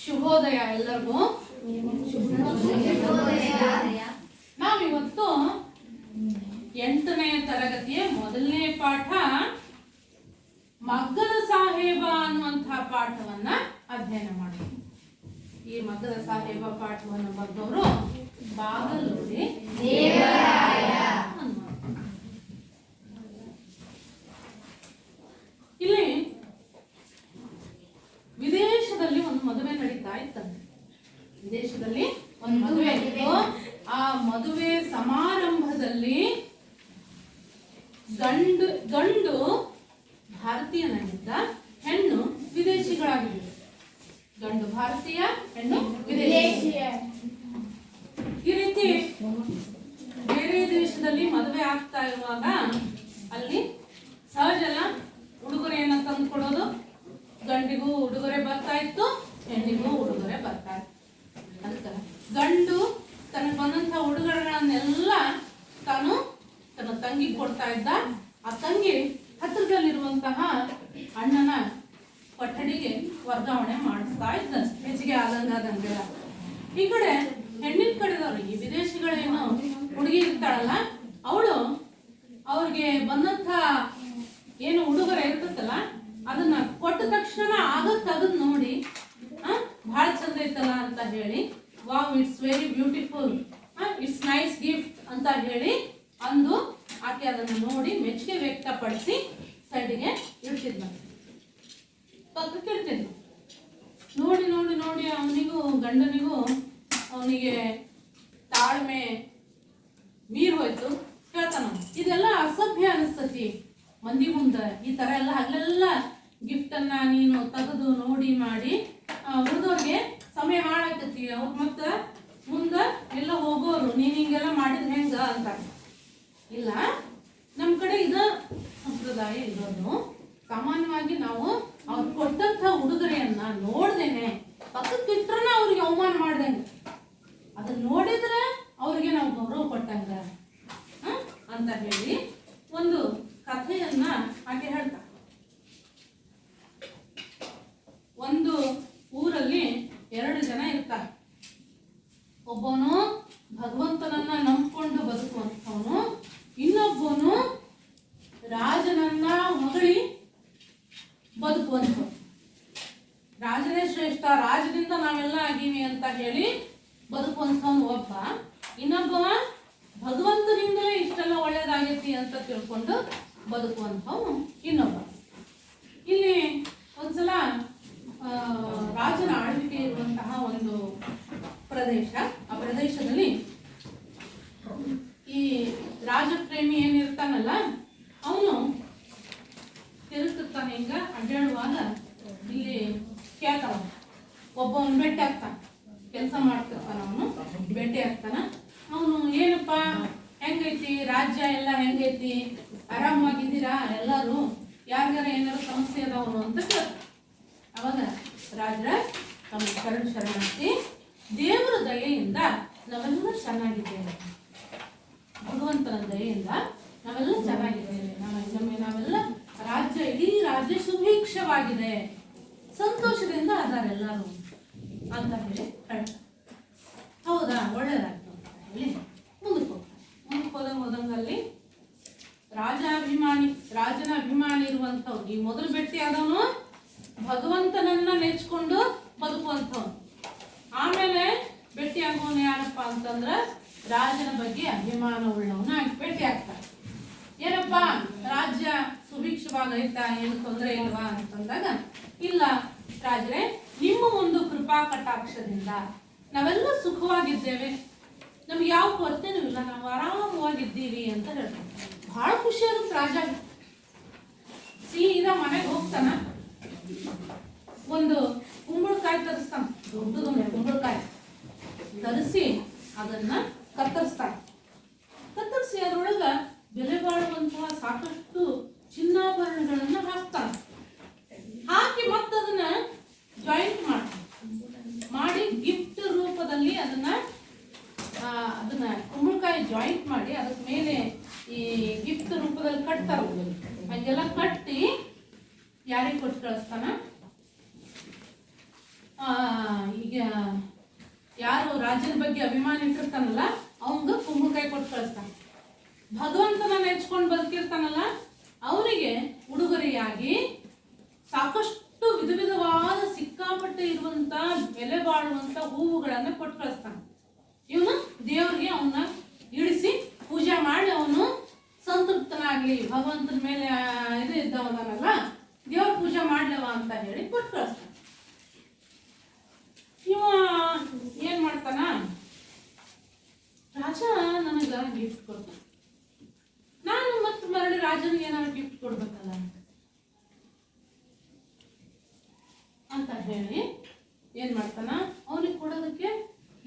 ಶುಭೋದಯ ಎಲ್ಲರಿಗೂ. ನಾವಿವತ್ತು 8ನೇ ತರಗತಿಯ ಮೊದಲನೇ ಪಾಠ ಮಗ್ಗದ ಸಾಹೇಬ ಅನ್ನುವಂತಹ ಪಾಠವನ್ನ ಅಧ್ಯಯನ ಮಾಡಿದ್ವಿ. ಈ ಮಗ್ಗದ ಸಾಹೇಬ ಪಾಠವನ್ನು ಬರೆದವರು ಬಾಗಲೂರಿ ದೇವರಾಯ. ಇಲ್ಲಿ ವಿದೇಶದಲ್ಲಿ ಒಂದು ಮದುವೆ ನಡೀತಾ ಇತ್ತಂತೆ. ವಿದೇಶದಲ್ಲಿ ಒಂದು ಮದುವೆ ಇತ್ತು. ಆ ಮದುವೆ ಸಮಾರಂಭದಲ್ಲಿ ಗಂಡು ಭಾರತೀಯನಾಗಿದ್ದ, ಹೆಣ್ಣು ವಿದೇಶಿಗಳಾಗಿದ್ದರು. ಗಂಡು ಭಾರತೀಯ, ಹೆಣ್ಣು ವಿದೇಶಿ. ಈ ರೀತಿ ಬೇರೆ ದೇಶದಲ್ಲಿ ಮದುವೆ ಆಗ್ತಾ ಇರುವಾಗ ಅಲ್ಲಿ ಸಹಜನ ಉಡುಗೊರೆಯನ್ನ ತಂದು ಕೊಡೋದು. ಗಂಡಿಗೂ ಉಡುಗೊರೆ ಬರ್ತಾ ಇತ್ತು, ಹೆಣ್ಣಿಗೂ ಉಡುಗೊರೆ ಬರ್ತಾ ಇತ್ತು. ಅದಕ್ಕೆ ಗಂಡು ತನಗೆ ಬಂದಂತ ಉಡುಗೊರೆಗಳನ್ನೆಲ್ಲ ತಾನು ತನ್ನ ತಂಗಿ ಕೊಡ್ತಾ ಇದ್ದ. ಆ ತಂಗಿ ಹತ್ತಿರದಲ್ಲಿರುವಂತಹ ಅಣ್ಣನ ಕೊಠಡಿಗೆ ವರ್ಗಾವಣೆ ಮಾಡಿಸ್ತಾ ಇದ್ದ, ಹೆಚ್ಚಿಗೆ ಆದಂಗಾದಂಗೆಲ್ಲ. ಈ ಕಡೆ ಹೆಣ್ಣಿನ ಕಡೆದವ್ರು, ಈ ವಿದೇಶಿಗಳೇನು ಹುಡುಗಿ ಇರ್ತಾಳಲ್ಲ, ಅವಳು ಅವ್ರಿಗೆ ಬಂದಂತ ಏನು ಉಡುಗೊರೆ ಇರ್ತದಲ್ಲ ಅದನ್ನ ಕೊಟ್ಟ ತಕ್ಷಣ ಆಗ ತೆಗೆದು ನೋಡಿ ಬಹಳ ಚಂದ ಐತಲ್ಲ ಅಂತ ಹೇಳಿ, wow it's very beautiful, it's nice gift ಅಂತ ಹೇಳಿ ಅಂದು ಆಕೆ ಅದನ್ನ ನೋಡಿ ಮೆಚ್ಚುಗೆ ವ್ಯಕ್ತಪಡಿಸಿ ಸೈಡಿಗೆ ಇಡ್ತಿದ್ನ, ಪಕ್ಕಕ್ಕೆ ಇಡ್ತಿದ್ನು. ನೋಡಿ ನೋಡಿ ನೋಡಿ ಅವನಿಗೂ ಗಂಡನಿಗೂ ಅವನಿಗೆ ತಾಳ್ಮೆ ಮೀರ್ ಹೋಯ್ತು. ಹೇಳ್ತಾನ, ಇದೆಲ್ಲ ಅಸಭ್ಯ ಅನಿಸ್ತತಿ ಮಂದಿ ಮುಂದೆ, ಈ ತರ ಎಲ್ಲ ಅಲ್ಲೆಲ್ಲ ಗಿಫ್ಟ್ ಅನ್ನ ನೀನು ತೆಗೆದು ನೋಡಿ ಮಾಡಿ ಹುಡುಗವ್ರಿಗೆ ಸಮಯ ಹಾಳಾಗ್ತತಿ, ಅವ್ರು ಮತ್ತ ಮುಂದ ಎಲ್ಲ ಹೋಗೋರು, ನೀನ್ ಹಿಂಗೆಲ್ಲ ಮಾಡಿದ್ರೆ ಹೆಂಗ ಅಂತ. ಇಲ್ಲ, ನಮ್ ಕಡೆ ಇದ ಸಂಪ್ರದಾಯ ಇರೋದು. ಸಾಮಾನ್ಯವಾಗಿ ನಾವು ಅವ್ರು ಕೊಟ್ಟಂತ ಉಡುಗೊರೆಯನ್ನ ನೋಡ್ದೇನೆ ಪಕ್ಕಕ್ಕೆ ಇಟ್ರನ ಅವ್ರಿಗೆ ಅವಮಾನ ಮಾಡ್ದಂಗ, ಅದನ್ನ ನೋಡಿದ್ರೆ ಅವ್ರಿಗೆ ನಾವು ಗೌರವ ಕೊಟ್ಟಂಗ ಅಂತ ಹೇಳಿ ಒಂದು ಕಥೆಯನ್ನ ಹಾಗೆ ಹೇಳ್ತಾ. ಒಂದು ಊರಲ್ಲಿ 2 ಜನ ಇರ್ತಾರೆ. ಒಬ್ಬನು ಭಗವಂತನನ್ನ ನಂಬಿಕೊಂಡು ಬದುಕುವಂಥವನು, ಇನ್ನೊಬ್ಬನು ರಾಜನನ್ನ ಹೊಗಳಿ ಬದುಕುವಂಥವನು. ರಾಜನೇ ಶ್ರೇಷ್ಠ, ರಾಜನಿಂದ ನಾವೆಲ್ಲ ಆಗೀವಿ ಅಂತ ಹೇಳಿ ಬದುಕುವಂಥವನು ಒಬ್ಬ. ಇನ್ನೊಬ್ಬ ಭಗವಂತನಿಂದಲೇ ಇಷ್ಟೆಲ್ಲ ಒಳ್ಳೇದಾಗೈತಿ ಅಂತ ತಿಳ್ಕೊಂಡು ಬದುಕುವಂಥವನು ಇನ್ನೊಬ್ಬ. ಇಲ್ಲಿ ಒಂದ್ಸಲ ರಾಜನ ಆಳ್ವಿಕೆ ಇರುವಂತಹ ಒಂದು ಪ್ರದೇಶ. ಆ ಪ್ರದೇಶದಲ್ಲಿ ಈ ರಾಜಪ್ರೇಮಿ ಏನಿರ್ತಾನಲ್ಲ ಅವನು ತಿರುಗ್ತಿರ್ತಾನೆ. ಹಿಂಗ ಅಡ್ಡಾಡುವಾಗ ಇಲ್ಲಿ ಕೇಳ್ತಾನ, ಒಬ್ಬವನು ಭೇಟಿ ಆಗ್ತಾನ, ಕೆಲಸ ಮಾಡ್ತಿರ್ತಾನ, ಅವನು ಭೇಟಿ ಆಗ್ತಾನ. ಅವನು ಏನಪ್ಪ ಹೆಂಗೈತಿ ರಾಜ್ಯ ಎಲ್ಲ ಹೆಂಗೈತಿ, ಆರಾಮಾಗಿದ್ದೀರಾ ಎಲ್ಲರೂ, ಯಾರ್ಯಾರ ಏನಾರು ಸಮಸ್ಯೆ ಅದಾವನು ಅಂತ ಕೇಳ್ತಾನ. ಅವಾಗ ರಾಜರ ತಮ್ಮ ಶರಣಾರ್ಥಿ, ದೇವರ ದಯೆಯಿಂದ ನಾವೆಲ್ಲ ಚೆನ್ನಾಗಿದ್ದೇವೆ, ಭಗವಂತನ ದಯೆಯಿಂದ ನಾವೆಲ್ಲ ಚೆನ್ನಾಗಿದ್ದೇವೆ, ನಾವೆಲ್ಲ ರಾಜ್ಯ, ಇಡೀ ರಾಜ್ಯ ಸುಭಿಕ್ಷವಾಗಿದೆ, ಸಂತೋಷದಿಂದ ಅದಾರೆ ಎಲ್ಲರೂ ಅಂತ ಹೇಳಿ ಹೇಳ್ತಾರೆ. ಹೌದಾ, ಒಳ್ಳೇದಾಯ್ತು ಅಂತ ಹೇಳಿ ಮುಂದಕ್ಕೆ ಹೋದಂಗಲ್ಲಿ ರಾಜನ ಅಭಿಮಾನಿ ಇರುವಂಥವ್ರು, ಈ ಮೊದಲು ಭೇಟಿ ಆದವನು ಭಗವಂತನನ್ನ ನೆಚ್ಕೊಂಡು ಬದುಕುವಂಥವ್ನು. ಆಮೇಲೆ ಭೇಟಿ ಆಗೋನು ಯಾರಪ್ಪ ಅಂತಂದ್ರ ರಾಜನ ಬಗ್ಗೆ ಅಭಿಮಾನ ಉಳ್ಳವನ ಭೇಟಿ ಆಗ್ತಾನೆ. ಏನಪ್ಪ ರಾಜ್ಯ ಸುಭಿಕ್ಷವಾಗೈತಾ, ಏನು ತೊಂದರೆ ಇಲ್ವಾ ಅಂತಂದಾಗ, ಇಲ್ಲ ರಾಜರೇ, ನಿಮ್ಮ ಒಂದು ಕೃಪಾ ಕಟಾಕ್ಷದಿಂದ ನಾವೆಲ್ಲ ಸುಖವಾಗಿದ್ದೇವೆ, ನಮ್ಗೆ ಯಾವ ಕೊರತೆನೂ ಇಲ್ಲ, ನಾವು ಆರಾಮವಾಗಿದ್ದೀವಿ ಅಂತ ಹೇಳ್ತಾನೆ. ಬಹಳ ಖುಷಿ ಆಗುತ್ತೆ ರಾಜ. ಸೀದಾ ಮನೆಗೆ ಹೋಗ್ತಾನ, ಒಂದು ಕುಂಬಳಕಾಯಿ ತರಿಸ್ತಾನ, ದೊಡ್ಡದೊಂದು ಕುಂಬಳಕಾಯಿ ತರಿಸಿ ಅದನ್ನ ಕತ್ತರಿಸಿ ಅದರೊಳಗ ಬೆಲೆ ಬಾಳುವಂತಹ ಸಾಕಷ್ಟು ಚಿನ್ನಾಭರಣಗಳನ್ನ ಹಾಕ್ತಾನ. ಹಾಕಿ ಮತ್ತದನ್ನ ಜಾಯಿಂಟ್ ಮಾಡಿ ಗಿಫ್ಟ್ ರೂಪದಲ್ಲಿ ಅದನ್ನ ಕುಂಬಳಕಾಯಿ ಜಾಯಿಂಟ್ ಮಾಡಿ ಅದಕ್ಕೆ ಮೇಲೆ ಈ ಗಿಫ್ಟ್ ರೂಪದಲ್ಲಿ ಕಟ್ತಾರ. ಹಂಗೆಲ್ಲ ಕಟ್ಟಿ ಯಾರಿಗೆ ಕೊಟ್ಟು ಕಳಿಸ್ತಾನ? ಈಗ ಯಾರು ರಾಜನ ಬಗ್ಗೆ ಅಭಿಮಾನ ಇಟ್ಟಿರ್ತಾನಲ್ಲ ಅವಂಗ ಕುಂಬಳಕಾಯಿ ಕೊಟ್ಟು ಕಳಿಸ್ತಾನೆ. ಭಗವಂತನ ನೆಚ್ಕೊಂಡು ಬದುಕಿರ್ತಾನಲ್ಲ ಅವನಿಗೆ ಉಡುಗೊರೆಯಾಗಿ ಸಾಕಷ್ಟು ವಿಧ ವಿಧವಾದ ಸಿಕ್ಕಾಪಟ್ಟೆ ಇರುವಂತ ಬೆಲೆ ಬಾಳುವಂತ ಹೂವುಗಳನ್ನ ಕೊಟ್ಟು ಕಳಿಸ್ತಾನೆ. ಇವನು ದೇವರಿಗೆ ಅವನ್ನ ಇಳಿಸಿ ಪೂಜೆ ಮಾಡಿ ಅವನು ಸಂತೃಪ್ತನಾಗ್ಲಿ, ಭಗವಂತನ ಮೇಲೆ ಇದು ಇದ್ದವನಲ್ಲ ದೇವ್ರ ಪೂಜೆ ಮಾಡ್ಲವ ಅಂತ ಹೇಳಿ ಕೊಟ್ಟು ಕಳಿಸ್ತಾನೆ. ಇವ ಏನ್ ಮಾಡ್ತಾನ, ರಾಜ ನನಗ ಗಿಫ್ಟ್ ಕೊಡ್ತಾನ, ನಾನು ಮತ್ತೆ ಮರಳಿ ರಾಜನಿಗೆ ಏನಾದ್ರು ಗಿಫ್ಟ್ ಕೊಡ್ಬೇಕಲ್ಲ ಅಂತ ಹೇಳಿ ಏನ್ ಮಾಡ್ತಾನ, ಅವನಿಗೆ ಕೊಡೋದಕ್ಕೆ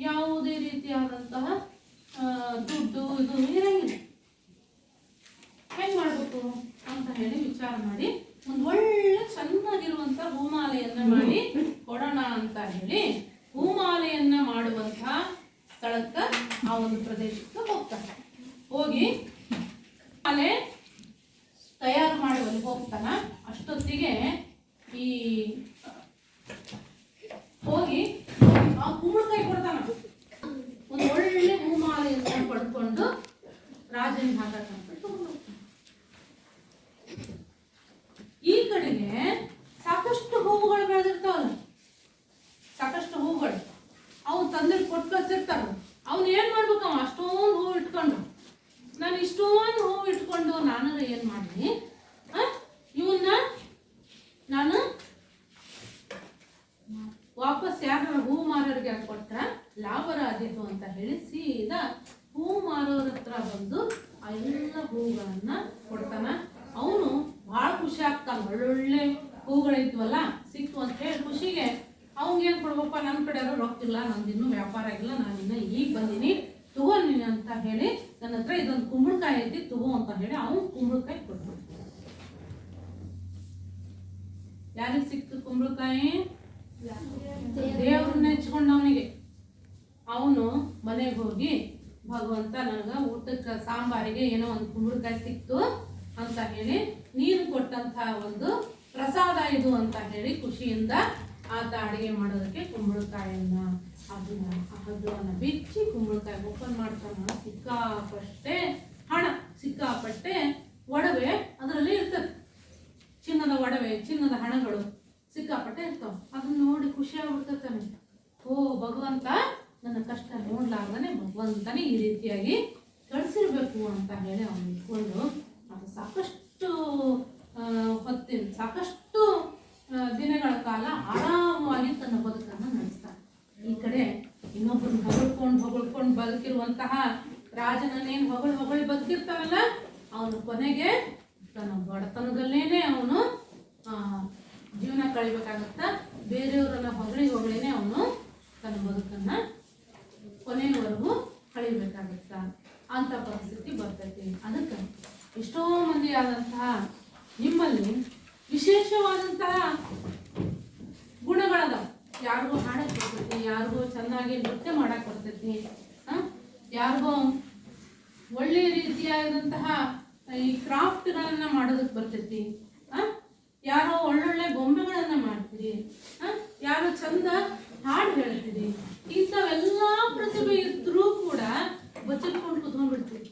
ಯಾವುದೇ ರೀತಿಯಾದಂತಹ ದುಡ್ಡು ಇದು ಇರಂಗಿಲ್ಲ. ಹೆಂಗ್ ಮಾಡ್ಬೇಕು ಅಂತ ಹೇಳಿ ವಿಚಾರ ಮಾಡಿ ಒಂದು ಒಳ್ಳೆ ಚೆನ್ನಾಗಿರುವಂತ ಹೂಮಾಲೆಯನ್ನ ಮಾಡಿ ಕೊಡೋಣ ಅಂತ ಹೇಳಿ ಹೂಮಾಲೆಯನ್ನ ಮಾಡುವಂತಹ ಸ್ಥಳಕ್ಕ ಆ ಒಂದು ಪ್ರದೇಶಕ್ಕೆ ಹೋಗ್ತಾನೆ. ಹೋಗಿ ಮಾಲೆ ತಯಾರು ಮಾಡುವಲ್ಲಿ ಹೋಗ್ತಾನ. ಅಷ್ಟೊತ್ತಿಗೆ ಈ ಹೋಗಿ ಆ ಕುಂಬಳಕಾಯಿ ಕೊಡ್ತಾನ. ಒಂದು ಒಳ್ಳೆ ಹೂಮಾಲೆಯನ್ನ ಪಡ್ಕೊಂಡು ರಾಜನಿಗೆ ಹಾಕಂತ ಈ ಕಡೆಗೆ ಸಾಕಷ್ಟು ಹೂವುಗಳು ಬೆಳೆದಿರ್ತಾವಲ್ಲ, ಸಾಕಷ್ಟು ಹೂವುಗಳು ಅವ್ನು ತಂದೆ ಕೊಟ್ಟು ಕಳ್ಸಿರ್ತಾನ. ಅವ್ನು ಏನ್ ಮಾಡ್ಬೇಕು, ಅವ ಅಷ್ಟೊಂದು ಹೂವು ಇಟ್ಕೊಂಡು, ನಾನು ಇಷ್ಟೊಂದು ಹೂವು ಇಟ್ಕೊಂಡು ನಾನು ಏನ್ ಮಾಡಿ ಇವನ್ನ ನಾನು ವಾಪಸ್ ಯಾರ ಹೂ ಮಾರೋರಿಗೆ ಕೊಟ್ರ ಲಾಭರಾದೀತು ಅಂತ ಹೇಳಿ ಸೀದಾ ಹೂ ಮಾರೋರ ಹತ್ರ ಬಂದು ಆ ಎಲ್ಲ ಹೂಗಳನ್ನ ಕೊಡ್ತಾನ. ಅವನು ಬಹಳ ಖುಷಿ ಆಗ್ತಾನ. ಒಳ್ಳೊಳ್ಳೆ ಹೂಗಳಿದ್ವಲ್ಲ ಸಿಕ್ತು ಅಂತ ಹೇಳಿ ಖುಷಿಗೆ ಅವಂಗ ಏನ್ ಕೊಡ್ಬೇಕಪ್ಪ, ನನ್ನ ಕಡೆ ರೊಕ್ಕ ಇಲ್ಲ, ನಂದಿನ್ನೂ ವ್ಯಾಪಾರ ಆಗಿಲ್ಲ, ನಾನಿನ್ನ ಈಗ ಬಂದೀನಿ, ತಗೋನಿ ಅಂತ ಹೇಳಿ ನನ್ನ ಹತ್ರ ಇದೊಂದು ಕುಂಬಳಕಾಯಿ ಐತಿ ತಗೋ ಅಂತ ಹೇಳಿ ಅವನು ಕುಂಬಳಕಾಯಿ ಕೊಡ್ಬೇಕು. ಯಾರಿಗೆ ಸಿಕ್ತು ಕುಂಬಳಕಾಯಿ? ದೇವ್ರನ್ನ ನೆಚ್ಕೊಂಡವನಿಗೆ. ಅವನು ಮನೆಗೆ ಹೋಗಿ ಭಗವಂತ ನನಗ ಊಟಕ್ಕೆ ಸಾಂಬಾರಿಗೆ ಏನೋ ಒಂದು ಕುಂಬಳಕಾಯಿ ಸಿಕ್ತು ಅಂತ ಹೇಳಿ ನೀನು ಕೊಟ್ಟಂತಹ ಒಂದು ಪ್ರಸಾದ ಇದು ಅಂತ ಹೇಳಿ ಖುಷಿಯಿಂದ ಆತ ಅಡಿಗೆ ಮಾಡೋದಕ್ಕೆ ಕುಂಬಳಕಾಯಿಯನ್ನ ಅದನ್ನ ಬಿಚ್ಚಿ ಕುಂಬಳಕಾಯಿ ಓಪನ್ ಮಾಡ್ತಾನ. ಸಿಕ್ಕಾಪಟ್ಟೆ ಹಣ, ಸಿಕ್ಕಾಪಟ್ಟೆ ಒಡವೆ ಅದರಲ್ಲಿ ಇರ್ತದೆ. ಚಿನ್ನದ ಒಡವೆ, ಚಿನ್ನದ ಹಣಗಳು ಸಿಕ್ಕಾಪಟ್ಟೆ ಇರ್ತಾವ. ಅದನ್ನ ನೋಡಿ ಖುಷಿ ಆಗ್ಬಿಡ್ತಾನೆ. ಓ ಭಗವಂತ ನನ್ನ ಕಷ್ಟ ನೋಡ್ಲಾರ್ದಾನೆ ಭಗವಂತನೇ ಈ ರೀತಿಯಾಗಿ ಕಳಿಸಿರ್ಬೇಕು ಅಂತ ಹೇಳಿ ಅವನು ಇಟ್ಕೊಂಡು ಅದು ಸಾಕಷ್ಟು ಹೊತ್ತಿನ ಸಾಕಷ್ಟು ದಿನಗಳ ಕಾಲ ಆರಾಮವಾಗಿ ತನ್ನ ಬದುಕನ್ನು ನಡೆಸ್ತಾನೆ. ಈ ಕಡೆ ಇನ್ನೊಬ್ಬರನ್ನ ಹೊಗಳ್ಕೊಂಡು ಬದುಕಿರುವಂತಹ ರಾಜನನ್ನೇನು ಹೊಗಳಿ ಬದುಕಿರ್ತಾನಲ್ಲ ಅವನು ಕೊನೆಗೆ ತನ್ನ ಬಡತನದಲ್ಲೇನೆ ಅವನು ಜೀವನ ಕಳಿಬೇಕಾಗತ್ತ. ಬೇರೆಯವರನ್ನ ಹೊಗಳಿನೇ ಅವನು ತನ್ನ ಬದುಕನ್ನ ಕೊನೆಯವರೆಗೂ ಕಳಿಬೇಕಾಗತ್ತ ಅಂತ ಪರಿಸ್ಥಿತಿ ಬರ್ತೈತಿ. ಅದಕ್ಕೆ ಎಷ್ಟೋ ಮಂದಿ ಆದಂತಹ ನಿಮ್ಮಲ್ಲಿ ವಿಶೇಷವಾದಂತಹ ಗುಣಗಳದ. ಯಾರಿಗೂ ಹಾಡಕ್ ಬರ್ತೈತಿ, ಯಾರಿಗೂ ಚೆನ್ನಾಗಿ ನೃತ್ಯ ಮಾಡಕ್ ಬರ್ತೈತಿ, ಯಾರಿಗೂ ಒಳ್ಳೆಯ ರೀತಿಯಾದಂತಹ ಈ ಕ್ರಾಫ್ಟ್ಗಳನ್ನ ಮಾಡೋದಕ್ಕೆ ಬರ್ತೈತಿ, ಯಾರೋ ಒಳ್ಳೊಳ್ಳೆ ಗೊಂಬೆಗಳನ್ನ ಮಾಡ್ತೀರಿ, ಯಾರೋ ಚಂದ ಹಾಡು ಹೇಳ್ತೀರಿ. ಇಂಥವೆಲ್ಲ ಪ್ರತಿಭೆ ಇದ್ರೂ ಕೂಡ ಬಚ್ಚಿಟ್ಕೊಂಡು ಕುತ್ಕೊಂಡ್ಬಿಡ್ತೀವಿ.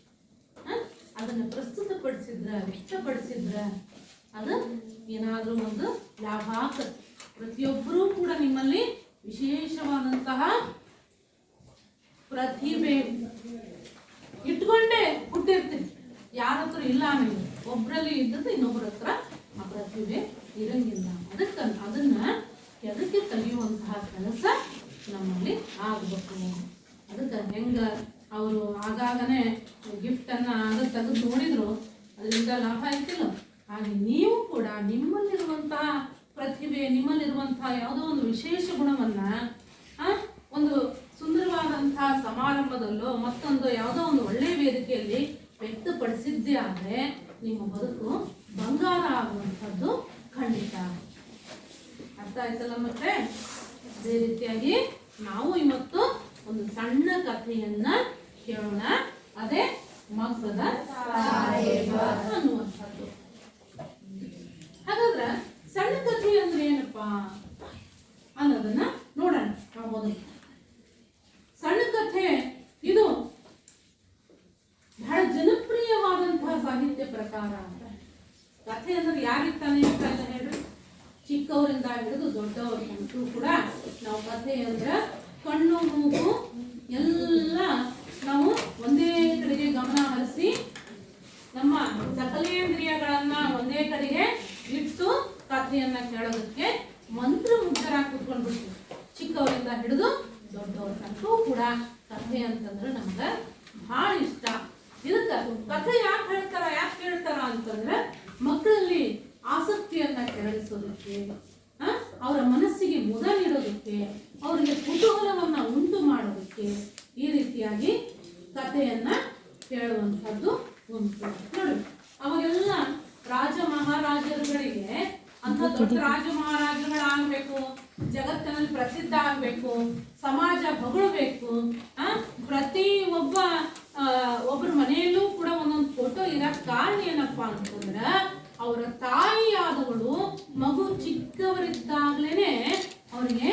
ಅದನ್ನ ಪ್ರಸ್ತುತಪಡಿಸಿದ್ರ ವ್ಯಕ್ತಪಡಿಸಿದ್ರ ಅದು ಏನಾದ್ರೂ ಒಂದು ಲಾಭ ಆಗ್ತದೆ. ಪ್ರತಿಯೊಬ್ಬರೂ ಕೂಡ ನಿಮ್ಮಲ್ಲಿ ವಿಶೇಷವಾದಂತಹ ಪ್ರತಿಭೆ ಇಟ್ಕೊಂಡೇ ಹುಟ್ಟಿರ್ತೀವಿ. ಯಾರ ಹತ್ರ ಇಲ್ಲ ಅನ್ನೋದು, ಒಬ್ಬರಲ್ಲಿ ಇದ್ದದ್ದು ಇನ್ನೊಬ್ಬರ ಹತ್ರ ಆ ಪ್ರತಿಭೆ ಇರಂಗಿಲ್ಲ. ಅದನ್ನ ಎದಕ್ಕೆ ತೆಗೆಯುವಂತಹ ಕೆಲಸ ನಮ್ಮಲ್ಲಿ ಆಗಬೇಕು. ಅದಕ್ಕೆ ಹೆಂಗ ಅವರು ಆಗಾಗನೇ ಗಿಫ್ಟನ್ನು ತೆಗೆದು ನೋಡಿದ್ರು ಅದರಿಂದ ಲಾಭ ಆಯ್ತಿಲ್ಲ, ಹಾಗೆ ನೀವು ಕೂಡ ನಿಮ್ಮಲ್ಲಿರುವಂತಹ ಪ್ರತಿಭೆ, ನಿಮ್ಮಲ್ಲಿರುವಂತಹ ಯಾವುದೋ ಒಂದು ವಿಶೇಷ ಗುಣವನ್ನ ಒಂದು ಸುಂದರವಾದಂತಹ ಸಮಾರಂಭದಲ್ಲೋ ಮತ್ತೊಂದು ಯಾವುದೋ ಒಂದು ಒಳ್ಳೆಯ ವೇದಿಕೆಯಲ್ಲಿ ವ್ಯಕ್ತಪಡಿಸಿದ್ದೇ ಆದರೆ ನಿಮ್ಮ ಬದುಕು ಬಂಗಾರ ಆಗುವಂಥದ್ದು ಖಂಡಿತ. ಅರ್ಥ ಆಯ್ತಲ್ಲ ಮಕ್ಕಳೇ? ಅದೇ ರೀತಿಯಾಗಿ ನಾವು ಇವತ್ತು ಒಂದು ಸಣ್ಣ ಕಥೆಯನ್ನ ಕೇಳೋಣ. ಅದೇ ಮಗ್ಗದ ಸಾಹೇಬ ಅನ್ನುವಂಥದ್ದು. ಹಾಗಾದ್ರೆ ಸಣ್ಣ ಕಥೆ ಅಂದ್ರೆ ಏನಪ್ಪಾ ಅನ್ನೋದನ್ನ ಚಿಕ್ಕವರಿಂದ ಹಿಡಿದು ದೊಡ್ಡವರ ತನಕ ಕೂಡ ನಾವು ಕಥೆ ಅಂದ್ರೆ ಕಣ್ಣು ಮೂಗು ಎಲ್ಲ ನಾವು ಒಂದೇ ಕಡೆಗೆ ಗಮನ ಹರಿಸಿ ನಮ್ಮ ಸಕಲೇಂದ್ರಿಯಗಳನ್ನ ಒಂದೇ ಕಡೆಗೆ ಇಟ್ಟು ಕಥೆಯನ್ನ ಕೇಳೋದಕ್ಕೆ ಮಂತ್ರಮುಗ್ಧರಾಗಿ ಕೂತ್ಕೊಂಡ್ಬಿಡ್ತೀವಿ. ಚಿಕ್ಕವರಿಂದ ಹಿಡಿದು ದೊಡ್ಡವ್ರ ತನಕ ಕೂಡ ಕಥೆ ಅಂತಂದ್ರೆ ನಮ್ಗೆ ಬಹಳ ಇಷ್ಟ. ಇದಕ್ಕ ಕಥೆ ಯಾಕೆ ಹೇಳ್ತಾರ ಅಂತಂದ್ರೆ ಮಕ್ಕಳಲ್ಲಿ ಆಸಕ್ತಿಯನ್ನ ಕೆರಳಿಸೋದಕ್ಕೆ, ಅವರ ಮನಸ್ಸಿಗೆ ಮುದ ನೀಡೋದಕ್ಕೆ, ಅವರಿಗೆ ಕುತೂಹಲವನ್ನ ಉಂಟು ಮಾಡೋದಕ್ಕೆ ಈ ರೀತಿಯಾಗಿ ಕಥೆಯನ್ನ ಹೇಳುವಂಥದ್ದು ಉಂಟು. ನೋಡಿ, ಅವಾಗೆಲ್ಲ ರಾಜ ಮಹಾರಾಜರುಗಳಿಗೆ ಅಂತ ದೊಡ್ಡ ರಾಜ ಮಹಾರಾಜರುಗಳಾಗಬೇಕು, ಜಗತ್ತಿನಲ್ಲಿ ಪ್ರಸಿದ್ಧ ಆಗಬೇಕು, ಸಮಾಜ ಹೊಗಳಬೇಕು, ಪ್ರತಿ ಒಬ್ಬರ ಮನೆಯಲ್ಲೂ ಕೂಡ ಒಂದೊಂದು ಫೋಟೋ ಇರಕ್ ಕಾರಣ ಏನಪ್ಪಾ ಅಂತಂದ್ರ ಅವರ ತಾಯಿಯಾದವಳು ಮಗು ಚಿಕ್ಕವರಿದ್ದಾಗ್ಲೇನೆ ಅವರಿಗೆ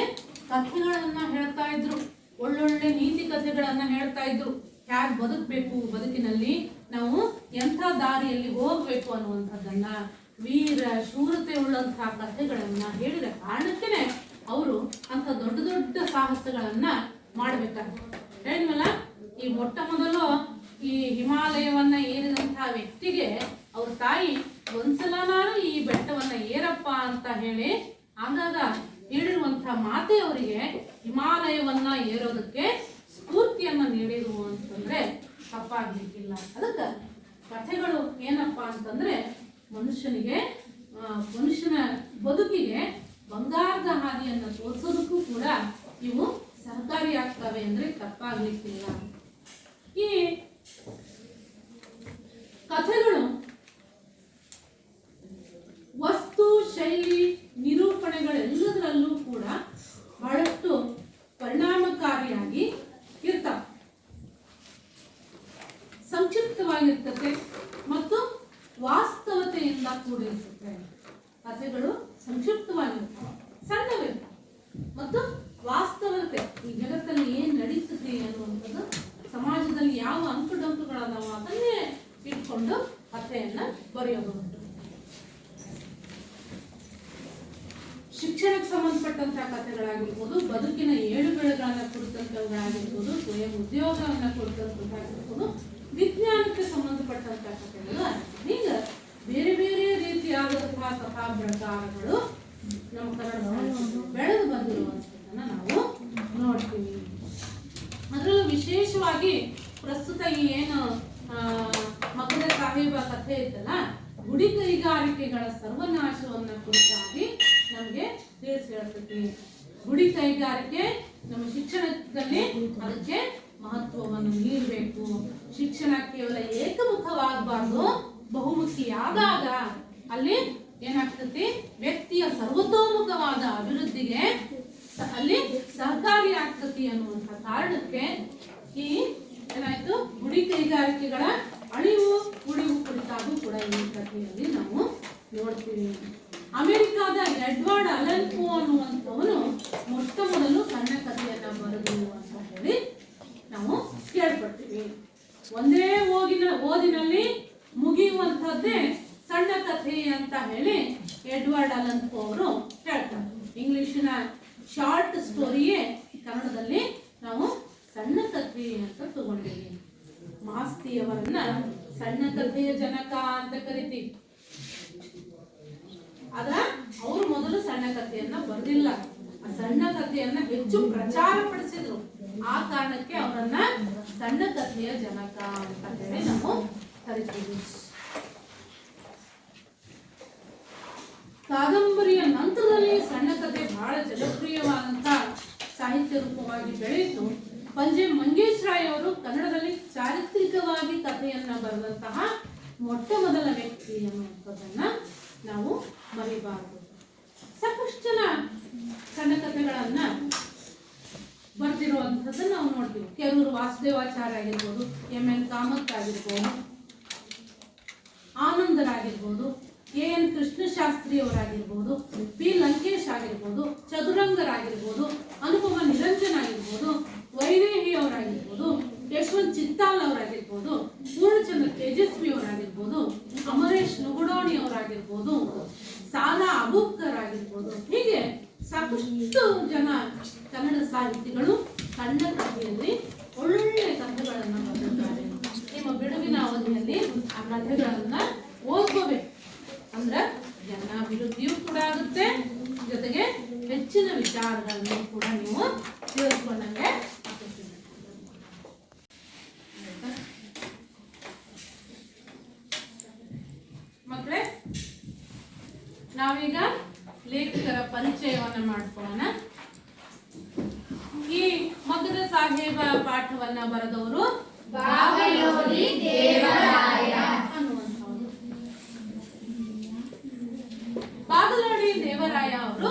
ಕಥೆಗಳನ್ನ ಹೇಳ್ತಾ ಇದ್ರು, ಒಳ್ಳೊಳ್ಳೆ ನೀತಿ ಕಥೆಗಳನ್ನ ಹೇಳ್ತಾ ಇದ್ರು. ಹೇಗೆ ಬದುಕಬೇಕು, ಬದುಕಿನಲ್ಲಿ ನಾವು ಎಂಥ ದಾರಿಯಲ್ಲಿ ಹೋಗ್ಬೇಕು ಅನ್ನುವಂಥದ್ದನ್ನ, ವೀರ ಶೂರತೆ ಉಳ್ಳಂತಹ ಕಥೆಗಳನ್ನ ಹೇಳಿದ ಕಾರಣಕ್ಕೇನೆ ಅವರು ಅಂತ ದೊಡ್ಡ ದೊಡ್ಡ ಸಾಹಸಗಳನ್ನ ಮಾಡ್ಬೇಕಾಗ್ತದೆ. ಹೇಳಿದ್ವಲ್ಲ, ಈ ಮೊಟ್ಟ ಮೊದಲು ಈ ಹಿಮಾಲಯವನ್ನ ಏರಿದಂತಹ ವ್ಯಕ್ತಿಗೆ ಅವ್ರ ತಾಯಿ ಒಂದ್ಸಲ ನಾನು ಈ ಬೆಟ್ಟವನ್ನ ಏರಪ್ಪ ಅಂತ ಹೇಳಿ ಆಗಾಗ ಹೇಳಿರುವಂತಹ ಮಾತೆ ಅವರಿಗೆ ಹಿಮಾಲಯವನ್ನ ಏರೋದಕ್ಕೆ ಸ್ಫೂರ್ತಿಯನ್ನ ನೀಡಿರು ಅಂತಂದ್ರೆ ತಪ್ಪಾಗ್ಲಿಕ್ಕಿಲ್ಲ. ಅದಕ್ಕೆ ಕಥೆಗಳು ಏನಪ್ಪಾ ಅಂತಂದ್ರೆ ಮನುಷ್ಯನ ಬದುಕಿಗೆ ಬಂಗಾರದ ಹಾದಿಯನ್ನು ತೋರಿಸೋದಕ್ಕೂ ಕೂಡ ಇವು ಸಹಕಾರಿಯಾಗ್ತವೆ ಅಂದ್ರೆ ತಪ್ಪಾಗ್ಲಿಕ್ಕಿಲ್ಲ. ಈ ಕಥೆಗಳು ವಸ್ತು ಶೈಲಿ ನಿರೂಪಣೆಗಳೆಲ್ಲದರಲ್ಲೂ ಕೂಡ ಬಹಳಷ್ಟು ಪರಿಣಾಮಕಾರಿಯಾಗಿ ಇರ್ತವೆ, ಸಂಕ್ಷಿಪ್ತವಾಗಿರ್ತದೆ ಮತ್ತು ವಾಸ್ತವತೆಯಿಂದ ಕೂಡಿರ್ತದೆ. ಕಥೆಗಳು ಸಂಕ್ಷಿಪ್ತವಾಗಿರ್ತವೆ, ಸಣ್ಣವಿರ್ತವೆ ಮತ್ತು ವಾಸ್ತವತೆ, ಈ ಜಗತ್ತಲ್ಲಿ ಏನ್ ನಡೀತದೆ ಅನ್ನುವಂಥದ್ದು, ಸಮಾಜದಲ್ಲಿ ಯಾವ ಅಂಕುಡೊಂಕುಗಳದಾವ ಅದನ್ನೇ ಇಟ್ಕೊಂಡು ಕಥೆಯನ್ನ ಬರೆಯಬಹುದು. ಶಿಕ್ಷಣಕ್ಕೆ ಸಂಬಂಧಪಟ್ಟಂತಹ ಕಥೆಗಳಾಗಿರ್ಬೋದು, ಬದುಕಿನ ಏಳುಬೀಳುಗಳನ್ನ ಕುರಿತಂತವುಗಳಾಗಿರ್ಬೋದು, ಸ್ವಯಂ ಉದ್ಯೋಗವನ್ನ ಕುರಿತಂತದ್ದಾಗಿರ್ಬೋದು, ವಿಜ್ಞಾನಕ್ಕೆ ಸಂಬಂಧಪಟ್ಟಂತಹ ಕಥೆಗಳು, ಈಗ ಬೇರೆ ಬೇರೆ ರೀತಿಯಾದಂತಹ ಕಥಾ ಪ್ರಕಾರಗಳು ನಮ್ಮ ಕನ್ನಡ ಬೆಳೆದು ಬಂದಿರುವಂಥದ್ದನ್ನ ನಾವು ನೋಡ್ತೀವಿ. ಅದರಲ್ಲೂ ವಿಶೇಷವಾಗಿ ಪ್ರಸ್ತುತ ಈ ಏನು ಮಗದ ಸಾಹೇಬ ಕಥೆ ಇತ್ತಲ್ಲ, ಗುಡಿ ಕೈಗಾರಿಕೆಗಳ ಸರ್ವನಾಶವನ್ನ ಕುರಿತಾಗಿ ನಮಗೆ ತಿಳಿಸಿ ಹೇಳ್ತೈತಿ. ಗುಡಿ ಕೈಗಾರಿಕೆ ನಮ್ಮ ಶಿಕ್ಷಣದಲ್ಲಿ ಅದಕ್ಕೆ ಮಹತ್ವವನ್ನು ನೀಡಬೇಕು. ಶಿಕ್ಷಣ ಕೇವಲ ಏಕಮುಖವಾಗಬಾರ್ದು, ಬಹುಮುಖಿಯಾದಾಗ ಅಲ್ಲಿ ಏನಾಗ್ತತಿ, ವ್ಯಕ್ತಿಯ ಸರ್ವತೋಮುಖವಾದ ಅಭಿವೃದ್ಧಿಗೆ ಅಲ್ಲಿ ಸಹಕಾರಿ ಆಗ್ತತಿ ಅನ್ನುವಂಥ ಕಾರಣಕ್ಕೆ ಈ ಏನಾಯ್ತು, ಗುಡಿ ಕೈಗಾರಿಕೆಗಳ ಅಳಿವು ಉಳಿವು ಕುರಿತಾಗೂ ಕೂಡ ಈ ಕಥೆಯಲ್ಲಿ ನಾವು ನೋಡ್ತೀವಿ. ಅಮೆರಿಕಾದ ಎಡ್ವರ್ಡ್ ಅಲನ್ ಪೋ ಅನ್ನುವಂಥವನು ಮೊಟ್ಟ ಮೊದಲು ಸಣ್ಣ ಕಥೆಯನ್ನ ಬರೆದು ಅಂತ ಹೇಳಿ ನಾವು ಕೇಳ್ಪಡ್ತೀವಿ. ಒಂದೇ ಓದಿನಲ್ಲಿ ಮುಗಿಯುವಂಥದ್ದೇ ಸಣ್ಣ ಕಥೆ ಅಂತ ಹೇಳಿ ಎಡ್ವರ್ಡ್ ಅಲನ್ ಪೋ ಅವರು ಹೇಳ್ತಾರೆ. ಇಂಗ್ಲಿಷಿನ ಶಾರ್ಟ್ ಸ್ಟೋರಿಯೇ ಕನ್ನಡದಲ್ಲಿ ನಾವು ಸಣ್ಣ ಕಥೆ ಅಂತ ತಗೊಂಡಿವಿ. ಮಾಸ್ತಿಯವರನ್ನ ಸಣ್ಣ ಕಥೆಯ ಜನಕ ಅಂತ ಕರಿತೀವಿ. ಆದ್ರ ಅವರು ಮೊದಲು ಸಣ್ಣ ಕಥೆಯನ್ನ ಬರೆದಿಲ್ಲ, ಆ ಸಣ್ಣ ಕಥೆಯನ್ನ ಹೆಚ್ಚು ಪ್ರಚಾರ ಪಡಿಸಿದ್ರು. ಆ ಕಾರಣಕ್ಕೆ ಅವರನ್ನ ಸಣ್ಣ ಕಥೆಯ ಜನಕ ಅಂತ ಹೇಳಿ ನಾವು ಕರಿತೀವಿ. ಕಾದಂಬರಿಯ ನಂತರದಲ್ಲಿ ಸಣ್ಣ ಕಥೆ ಬಹಳ ಜನಪ್ರಿಯವಾದಂತ ಸಾಹಿತ್ಯ ರೂಪವಾಗಿ ಬೆಳೆಯಿತು. ಪಂಜೆ ಮಂಗೇಶ್ ರಾಯ್ ಅವರು ಕನ್ನಡದಲ್ಲಿ ಚಾರಿತ್ರಿಕವಾಗಿ ಕಥೆಯನ್ನ ಬರೆದಂತಹ ಮೊಟ್ಟ ಮೊದಲ ವ್ಯಕ್ತಿ ಅನ್ನುವಂಥದ್ದನ್ನ ನಾವು ಮರಿಬಾರದು. ಸಾಕಷ್ಟು ಜನ ಸಣ್ಣ ಕಥೆಗಳನ್ನ ಬರ್ತಿರುವಂಥದ್ದನ್ನ ನಾವು ನೋಡ್ತೀವಿ. ಕೆರೂರು ವಾಸುದೇವಾಚಾರ್ಯ ಆಗಿರ್ಬೋದು, ಎಂ.ಎನ್. ಕಾಮತ್ ಆಗಿರ್ಬೋದು, ಆನಂದರಾಗಿರ್ಬೋದು, ಎ.ಎನ್. ಕೃಷ್ಣಶಾಸ್ತ್ರಿ ಅವರಾಗಿರ್ಬೋದು, ಪಿ. ಲಂಕೇಶ್ ಆಗಿರ್ಬೋದು, ಚದುರಂಗರಾಗಿರ್ಬೋದು, ಅನುಪಮ ನಿರಂಜನ್ ಆಗಿರ್ಬೋದು, ವೈದೇಹಿ ಅವರಾಗಿರ್ಬೋದು, ಯಶವಂತ್ ಚಿತ್ತಾಲ್ ಅವರಾಗಿರ್ಬೋದು, ಪೂರ್ಣಚಂದ್ರ ತೇಜಸ್ವಿ ಅವರಾಗಿರ್ಬೋದು, ಅಮರೇಶ್ ನುಗುಡೋಣಿ ಅವರಾಗಿರ್ಬೋದು, ಸಾಲಾ ಅಬೂಬ್ಕರ್ ಆಗಿರ್ಬೋದು, ಸಾಕಷ್ಟು ಜನ ಕನ್ನಡ ಸಾಹಿತಿಗಳು ಸಣ್ಣ ಕಥೆಯಲ್ಲಿ ಒಳ್ಳೊಳ್ಳೆ ಕಥೆಗಳನ್ನು ಬರೆದಿದ್ದಾರೆ. ನಿಮ್ಮ ಬಿಡುವಿನ ಅವಧಿಯಲ್ಲಿ ಆ ಕಥೆಗಳನ್ನ ಓದ್ಕೋಬೇಕು. ಅಂದ್ರೆ ಜ್ಞಾನಾಭಿವೃದ್ಧಿಯೂ ಕೂಡ ಆಗುತ್ತೆ, ಜೊತೆಗೆ ಹೆಚ್ಚಿನ ವಿಚಾರಗಳನ್ನು ಕೂಡ ನೀವು ತಿಳಿದುಕೊಂಡಂಗೆ ಮಕ್ಕಳೇ. ನಾವೀಗ ಲೇಖಕರ ಪರಿಚಯವನ್ನ ಮಾಡ್ಕೊಳ್ಳೋಣ. ಈ ಮಗ್ಗದ ಸಾಹೇಬ ಪಾಠವನ್ನ ಬರೆದವರು ಬಾಗಲೋಡಿ ದೇವರಾಯ ಅನ್ನುವಂಥವ್ರು. ಬಾಗಲೋಡಿ ದೇವರಾಯ ಅವರು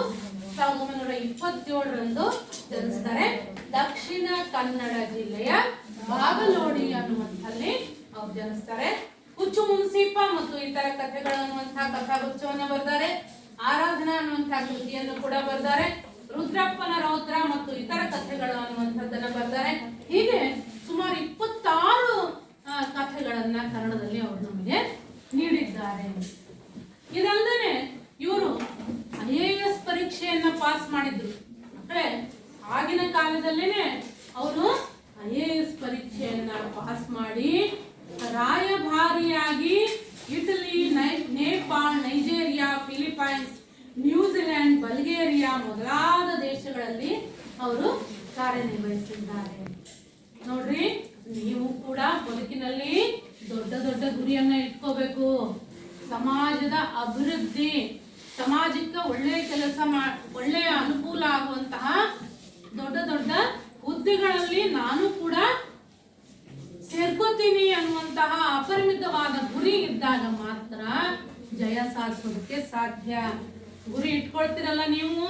1927ರಂದು ಜನಿಸ್ತಾರೆ. ದಕ್ಷಿಣ ಕನ್ನಡ ಜಿಲ್ಲೆಯ ಬಾಗಲೋಡಿ ಅನ್ನುವಂಥಲ್ಲಿ ಅವ್ರು ಜನಿಸ್ತಾರೆ. ಹುಚ್ಚು ಮುನ್ಸೀಪ ಮತ್ತು ಇತರ ಕಥೆಗಳು ಅನ್ನುವಂತಹ ಕಥಾಗುಚ್ಛವನ್ನು ಬರೆದಾರೆ. ಆರಾಧನಾ ಅನ್ನುವಂತಹ ಕೃತಿಯನ್ನು ಕೂಡ ಬರೆದಾರೆ. ರುದ್ರಪ್ಪನ ರೌದ್ರ ಮತ್ತು ಇತರ ಕಥೆಗಳು ಅನ್ನುವಂಥದ್ದನ್ನ ಬರೆದಾರೆ. ಹೀಗೆ ಸುಮಾರು 26 ಕಥೆಗಳನ್ನ ಕನ್ನಡದಲ್ಲಿ ಅವರು ನಮಗೆ ನೀಡಿದ್ದಾರೆ. ಇದಲ್ಲದೆ ಇವರು IAS ಪರೀಕ್ಷೆಯನ್ನ ಪಾಸ್ ಮಾಡಿದ್ರು. ಅಂದ್ರೆ ಆಗಿನ ಕಾಲದಲ್ಲೇನೆ ಅವರು IAS ಪರೀಕ್ಷೆಯನ್ನ ಪಾಸ್ ಮಾಡಿ ರಾಯಭಾರಿಯಾಗಿ Italy, Nepal, Nigeria, Philippines, New Zealand, Bulgaria ಮೊದಲಾದ ದೇಶಗಳಲ್ಲಿ ಅವರು ಕಾರ್ಯನಿರ್ವಹಿಸಿದ್ದಾರೆ. ನೋಡ್ರಿ, ನೀವು ಕೂಡ ಬದುಕಿನಲ್ಲಿ ದೊಡ್ಡ ದೊಡ್ಡ ಗುರಿಯನ್ನ ಇಟ್ಕೋಬೇಕು. ಸಮಾಜದ ಅಭಿವೃದ್ಧಿ, ಸಮಾಜಕ್ಕೆ ಒಳ್ಳೆಯ ಕೆಲಸ ಒಳ್ಳೆಯ ಅನುಕೂಲ ಆಗುವಂತಹ ದೊಡ್ಡ ದೊಡ್ಡ ಹುದ್ದೆಗಳಲ್ಲಿ ನಾನು ಕೂಡ ಸೇರ್ಕೋತೀನಿ ಅನ್ನುವಂತಹ ಅಪರಿಮಿತವಾದ ಗುರಿ ಇದ್ದಾಗ ಮಾತ್ರ ಜಯ ಸಾಧಿಸೋದಕ್ಕೆ ಸಾಧ್ಯ. ಗುರಿ ಇಟ್ಕೊಳ್ತಿರಲ್ಲ ನೀವು,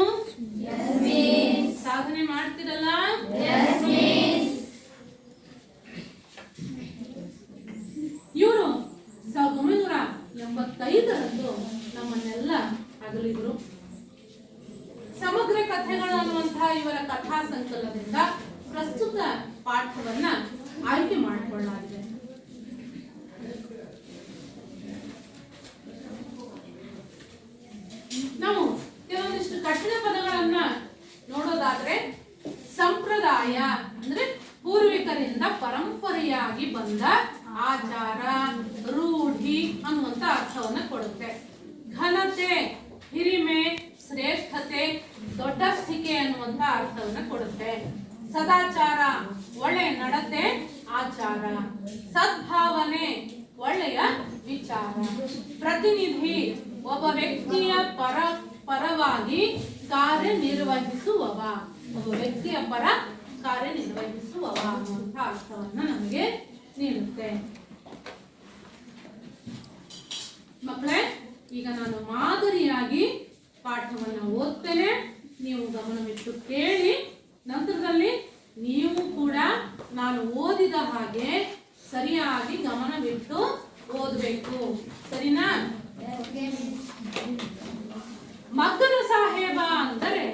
ಸಾಧನೆ ಮಾಡ್ತಿರಲ್ಲ. ಇವರು 1985ರಂದು ನಮ್ಮನ್ನೆಲ್ಲ ಅಗಲಿದ್ರು. ಸಮಗ್ರ ಕಥೆಗಳು ಅನ್ನುವಂತಹ ಇವರ ಕಥಾ ಸಂಕಲನದಿಂದ ಪ್ರಸ್ತುತ ಪಾಠವನ್ನ ಆಯ್ಕೆ ಮಾಡಿಕೊಳ್ಳಲಾಗಿದೆ. ನಾವು ಕೆಲವೊಂದಿಷ್ಟು ಕಠಿಣ ಪದಗಳನ್ನ ನೋಡೋದಾದ್ರೆ, ಸಂಪ್ರದಾಯ ಅಂದ್ರೆ ಪೂರ್ವಿಕರಿಂದ ಪರಂಪರೆಯಾಗಿ ಬಂದ ಆಚಾರ, ರೂಢಿ ಅನ್ನುವಂತ ಅರ್ಥವನ್ನ ಕೊಡುತ್ತೆ. ಘನತೆ, ಹಿರಿಮೆ, ಶ್ರೇಷ್ಠತೆ, ದೊಡ್ಡಸ್ತಿಕೆ ಅನ್ನುವಂತ ಅರ್ಥವನ್ನ ಕೊಡುತ್ತೆ. ಸದಾಚಾರ, ಒಳ್ಳೆಯ ನಡತೆ, ಆಚಾರ. ಸದ್ಭಾವನೆ, ಒಳ್ಳೆಯ ವಿಚಾರ. ಪ್ರತಿನಿಧಿ, ಒಬ್ಬ ವ್ಯಕ್ತಿಯ ಪರವಾಗಿ ಕಾರ್ಯನಿರ್ವಹಿಸುವವ, ಒಬ್ಬ ವ್ಯಕ್ತಿಯ ಪರ ಕಾರ್ಯನಿರ್ವಹಿಸುವವ ಅನ್ನುವಂಥ ಅರ್ಥವನ್ನ ನಮಗೆ ನೀಡುತ್ತೆ. ಮಕ್ಕಳೇ, ಈಗ ನಾನು ಮಾದರಿಯಾಗಿ ಪಾಠವನ್ನ ಓದ್ತೇನೆ, ನೀವು ಗಮನವಿಟ್ಟು ಕೇಳಿ. ನಂತರದಲ್ಲಿ ನೀವು ಕೂಡ ನಾನು ಓದಿದ ಹಾಗೆ ಸರಿಯಾಗಿ ಗಮನವಿಟ್ಟು ಓದಬೇಕು. ಸರಿನಾ? ಮಗ್ಗದ ಸಾಹೇಬ ಅಂದರೆ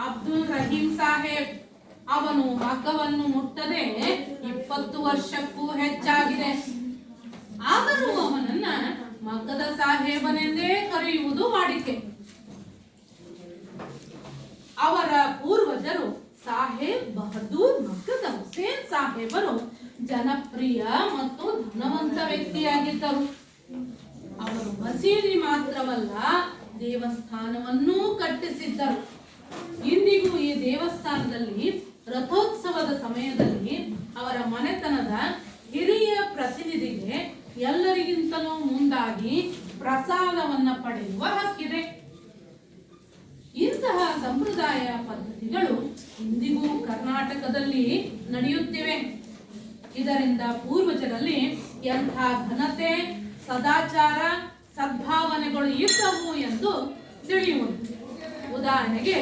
ಅಬ್ದುಲ್ ರಹೀಂ ಸಾಹೇಬ್. ಅವನು ಮಗ್ಗವನ್ನು ಮುಟ್ಟದೆ 20 ವರ್ಷಕ್ಕೂ ಹೆಚ್ಚಾಗಿದೆ. ಆದರೂ ಅವನನ್ನ ಮಗ್ಗದ ಸಾಹೇಬನೆಂದೇ ಕರೆಯುವುದು ವಾಡಿಕೆ. ಅವರ ಪೂರ್ವಜರು ಸಾಹೇಬ್ ಬಹದ್ದೂರ್ ಮಗ್ಗದ ಹುಸೇನ್ ಸಾಹೇಬರು ಜನಪ್ರಿಯ ಮತ್ತು ಧನವಂತ ವ್ಯಕ್ತಿಯಾಗಿದ್ದರು. ಅವರು ಮಸೀದಿ ಮಾತ್ರವಲ್ಲ, ದೇವಸ್ಥಾನವನ್ನೂ ಕಟ್ಟಿಸಿದ್ದರು. ಇಂದಿಗೂ ಈ ದೇವಸ್ಥಾನದಲ್ಲಿ ರಥೋತ್ಸವದ ಸಮಯದಲ್ಲಿ ಅವರ ಮನೆತನದ ಹಿರಿಯ ಪ್ರತಿನಿಧಿಗೆ ಎಲ್ಲರಿಗಿಂತಲೂ ಮುಂದಾಗಿ ಪ್ರಸಾದವನ್ನ ಪಡೆಯುವ ಹಕ್ಕಿದೆ. ಇಂತಹ ಸಂಪ್ರದಾಯ ಪದ್ಧತಿಗಳು ಇಂದಿಗೂ ಕರ್ನಾಟಕದಲ್ಲಿ ನಡೆಯುತ್ತಿವೆ. ಇದರಿಂದ ಪೂರ್ವಜರಲ್ಲಿ ಎಂಥ ಘನತೆ, ಸದಾಚಾರ, ಸದ್ಭಾವನೆಗಳು ಇದ್ದವು ಎಂದು ತಿಳಿಯುವುದು. ಉದಾಹರಣೆಗೆ,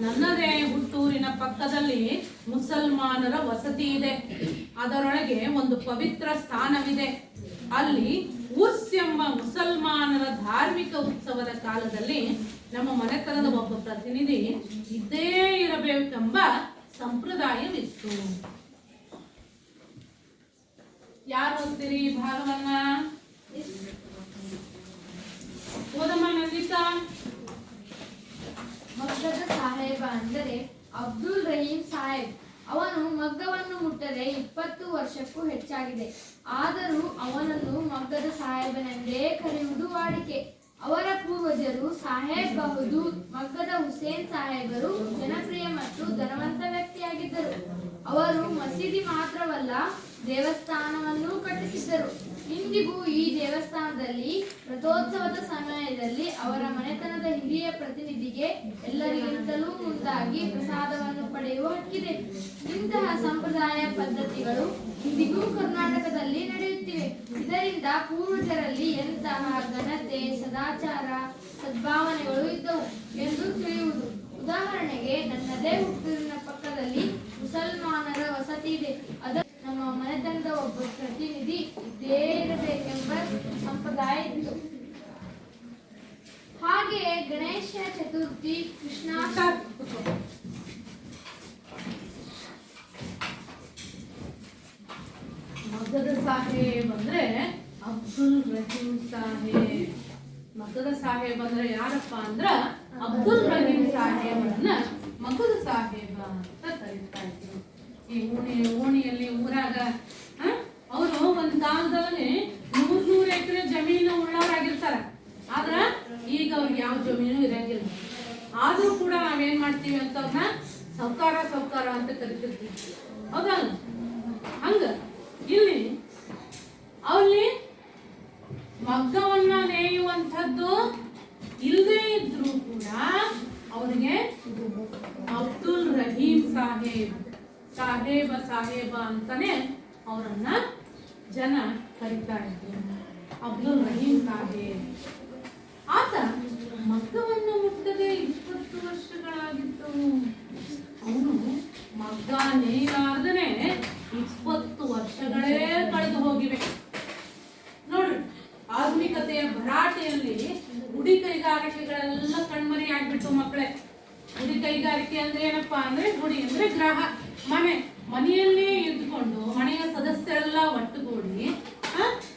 ನನ್ನದೇ ಹುಟ್ಟೂರಿನ ಪಕ್ಕದಲ್ಲಿ ಮುಸಲ್ಮಾನರ ವಸತಿ ಇದೆ. ಅದರೊಳಗೆ ಒಂದು ಪವಿತ್ರ ಸ್ಥಾನವಿದೆ. ಅಲ್ಲಿ ಉರ್ಸ್ ಎಂಬ ಮುಸಲ್ಮಾನರ ಧಾರ್ಮಿಕ ಉತ್ಸವದ ಕಾಲದಲ್ಲಿ ನಮ್ಮ ಮನೆತನದ ಒಬ್ಬ ಪ್ರತಿನಿಧಿ ಇದ್ದೇ ಇರಬೇಕೆಂಬ ಸಂಪ್ರದಾಯವಿತ್ತು. ಯಾರು ಓದ್ತೀರಿ ಈ ಭಾಗವನ್ನ? ಓದಮ್ಮ ನಂದಿತಾ. ಮಗ್ಗದ ಸಾಹೇಬ ಸಾಹೇಬ ಅಂದರೆ ಅಬ್ದುಲ್ ರಹೀಂ ಸಾಹೇಬ್. ಅವನು ಮಗ್ಗವನ್ನು ಮುಟ್ಟದೆ 20 ವರ್ಷಕ್ಕೂ ಹೆಚ್ಚಾಗಿದೆ. ಆದರೂ ಅವನನ್ನು ಮಗ್ಗದ ಸಾಹೇಬನೆಂದೇ ಕರೆಯುವುದು ವಾಡಿಕೆ. ಅವರ ಪೂರ್ವಜರು ಸಾಹೇಬ್ ಬಹದ್ದೂರ್ ಮಗ್ಗದ ಹುಸೇನ್ ಸಾಹೇಬರು ಜನಪ್ರಿಯ ಮತ್ತು ಧನವಂತ ವ್ಯಕ್ತಿಯಾಗಿದ್ದರು. ಅವರು ಮಸೀದಿ ಮಾತ್ರವಲ್ಲ, ದೇವಸ್ಥಾನವನ್ನೂ ಕಟ್ಟಿಸಿದ್ದರು. ಇಂದಿಗೂ ಈ ದೇವಸ್ಥಾನದಲ್ಲಿ ರಥೋತ್ಸವದ ಸಮಯದಲ್ಲಿ ಅವರ ಮನೆತನದ ಹಿರಿಯ ಪ್ರತಿನಿಧಿಗೆ ಎಲ್ಲರಿಗಿಂತಲೂ ಮುಂದಾಗಿ ಪ್ರಸಾದವನ್ನು ಪಡೆಯುವ ಹಕ್ಕಿದೆ. ಇಂತಹ ಸಂಪ್ರದಾಯ ಪದ್ಧತಿಗಳು ಇಂದಿಗೂ ಕರ್ನಾಟಕದಲ್ಲಿ ನಡೆಯುತ್ತಿವೆ. ಇದರಿಂದ ಪೂರ್ವಜರಲ್ಲಿ ಎಂತಹ ಘನತೆ, ಸದಾಚಾರ, ಸದ್ಭಾವನೆಗಳು ಇದ್ದವು ಎಂದು ತಿಳಿಯುವುದು. ಉದಾಹರಣೆಗೆ, ನನ್ನದೇ ಹುಟ್ಟೂರಿನ ಪಕ್ಕದಲ್ಲಿ ಮುಸಲ್ಮಾನರ ವಸತಿ ಇದೆ. ನಮ್ಮ ಮನೆತನದ ಒಬ್ಬ ಪ್ರತಿನಿಧಿ ಇದ್ದೇ ಇರಬೇಕೆಂಬ ಸಂಪ್ರದಾಯ ಇತ್ತು. ಹಾಗೆಯೇ ಗಣೇಶ ಚತುರ್ಥಿ, ಕೃಷ್ಣಾಷ್ಟಮಿ, ಮಗ್ಗದ ಸಾಹೇಬ್ ಅಂದ್ರೆ ಅಬ್ದುಲ್ ರಹೀಂ ಸಾಹೇಬ್. ಮಗ್ಗದ ಸಾಹೇಬ್ ಅಂದ್ರೆ ಯಾರಪ್ಪ ಅಂದ್ರ ಅಬ್ದುಲ್ ರಹೀಂ ಸಾಹೇಬರನ್ನ ಮಗ್ಗದ ಸಾಹೇಬ ಅಂತ ಕರೀತಾ ಇದ್ರು. ಈ ಓಣಿಯಲ್ಲಿ ಊರಾಗ ಅವರು ಒಂದ್ ಕಾಲದಲ್ಲಿ 100 ಎಕರೆ ಜಮೀನು ಉಳ್ಳವರಾಗಿರ್ತಾರ. ಆದ್ರ ಈಗ ಅವ್ರಿಗೆ ಯಾವ ಜಮೀನು ಇರಂಗಿಲ್ಲ. ಆದ್ರೂ ಕೂಡ ನಾವೇನ್ ಮಾಡ್ತೀವಿ ಅಂತ ಅವ್ರನ್ನ ಸೌಕಾರ ಅಂತ ಕರಿತಿರ್ತೀವಿ. ಹೌದಲ್ಲ? ಹಂಗ ಇಲ್ಲಿ ಅಲ್ಲಿ ಮಗ್ಗವನ್ನ ನೇಯುವಂಥದ್ದು ಇಲ್ಲದೆ ಇದ್ರೂ ಕೂಡ ಅವರಿಗೆ ಅಬ್ದುಲ್ ರಹೀಂ ಸಾಹೇಬ ಅಂತಾನೆ ಅವರನ್ನ ಜನ ಕರೀತಾ ಇದ್ರು. ಅಬ್ದುಲ್ ರಹೀಂ ಸಾಹೇಬ್ ಆತ ಮಗ್ಗವನ್ನು ಮುಟ್ಟದೆ 20 ವರ್ಷಗಳಾಗಿದ್ದವು. ಅವನು ಮಗ್ಗ ನೇಯಲಾರ್ದನೆ 20 ವರ್ಷಗಳೇ ಕಳೆದು ಹೋಗಿವೆ. ನೋಡ್ರಿ, ಆಧುನಿಕತೆಯ ಭರಾಟೆಯಲ್ಲಿ ಗುಡಿ ಕೈಗಾರಿಕೆಗಳೆಲ್ಲ ಕಣ್ಮರಿ ಆಗ್ಬಿಟ್ಟು ಮಕ್ಕಳೇ. ಗುಡಿ ಕೈಗಾರಿಕೆ ಅಂದ್ರೆ ಏನಪ್ಪಾ ಅಂದ್ರೆ, ಗುಡಿ ಅಂದ್ರೆ ಗ್ರಹ, ಮನೆಯಲ್ಲೇ ಇದ್ದುಕೊಂಡು ಮನೆಯ ಸದಸ್ಯರೆಲ್ಲ ಒಟ್ಟುಗೂಡಿ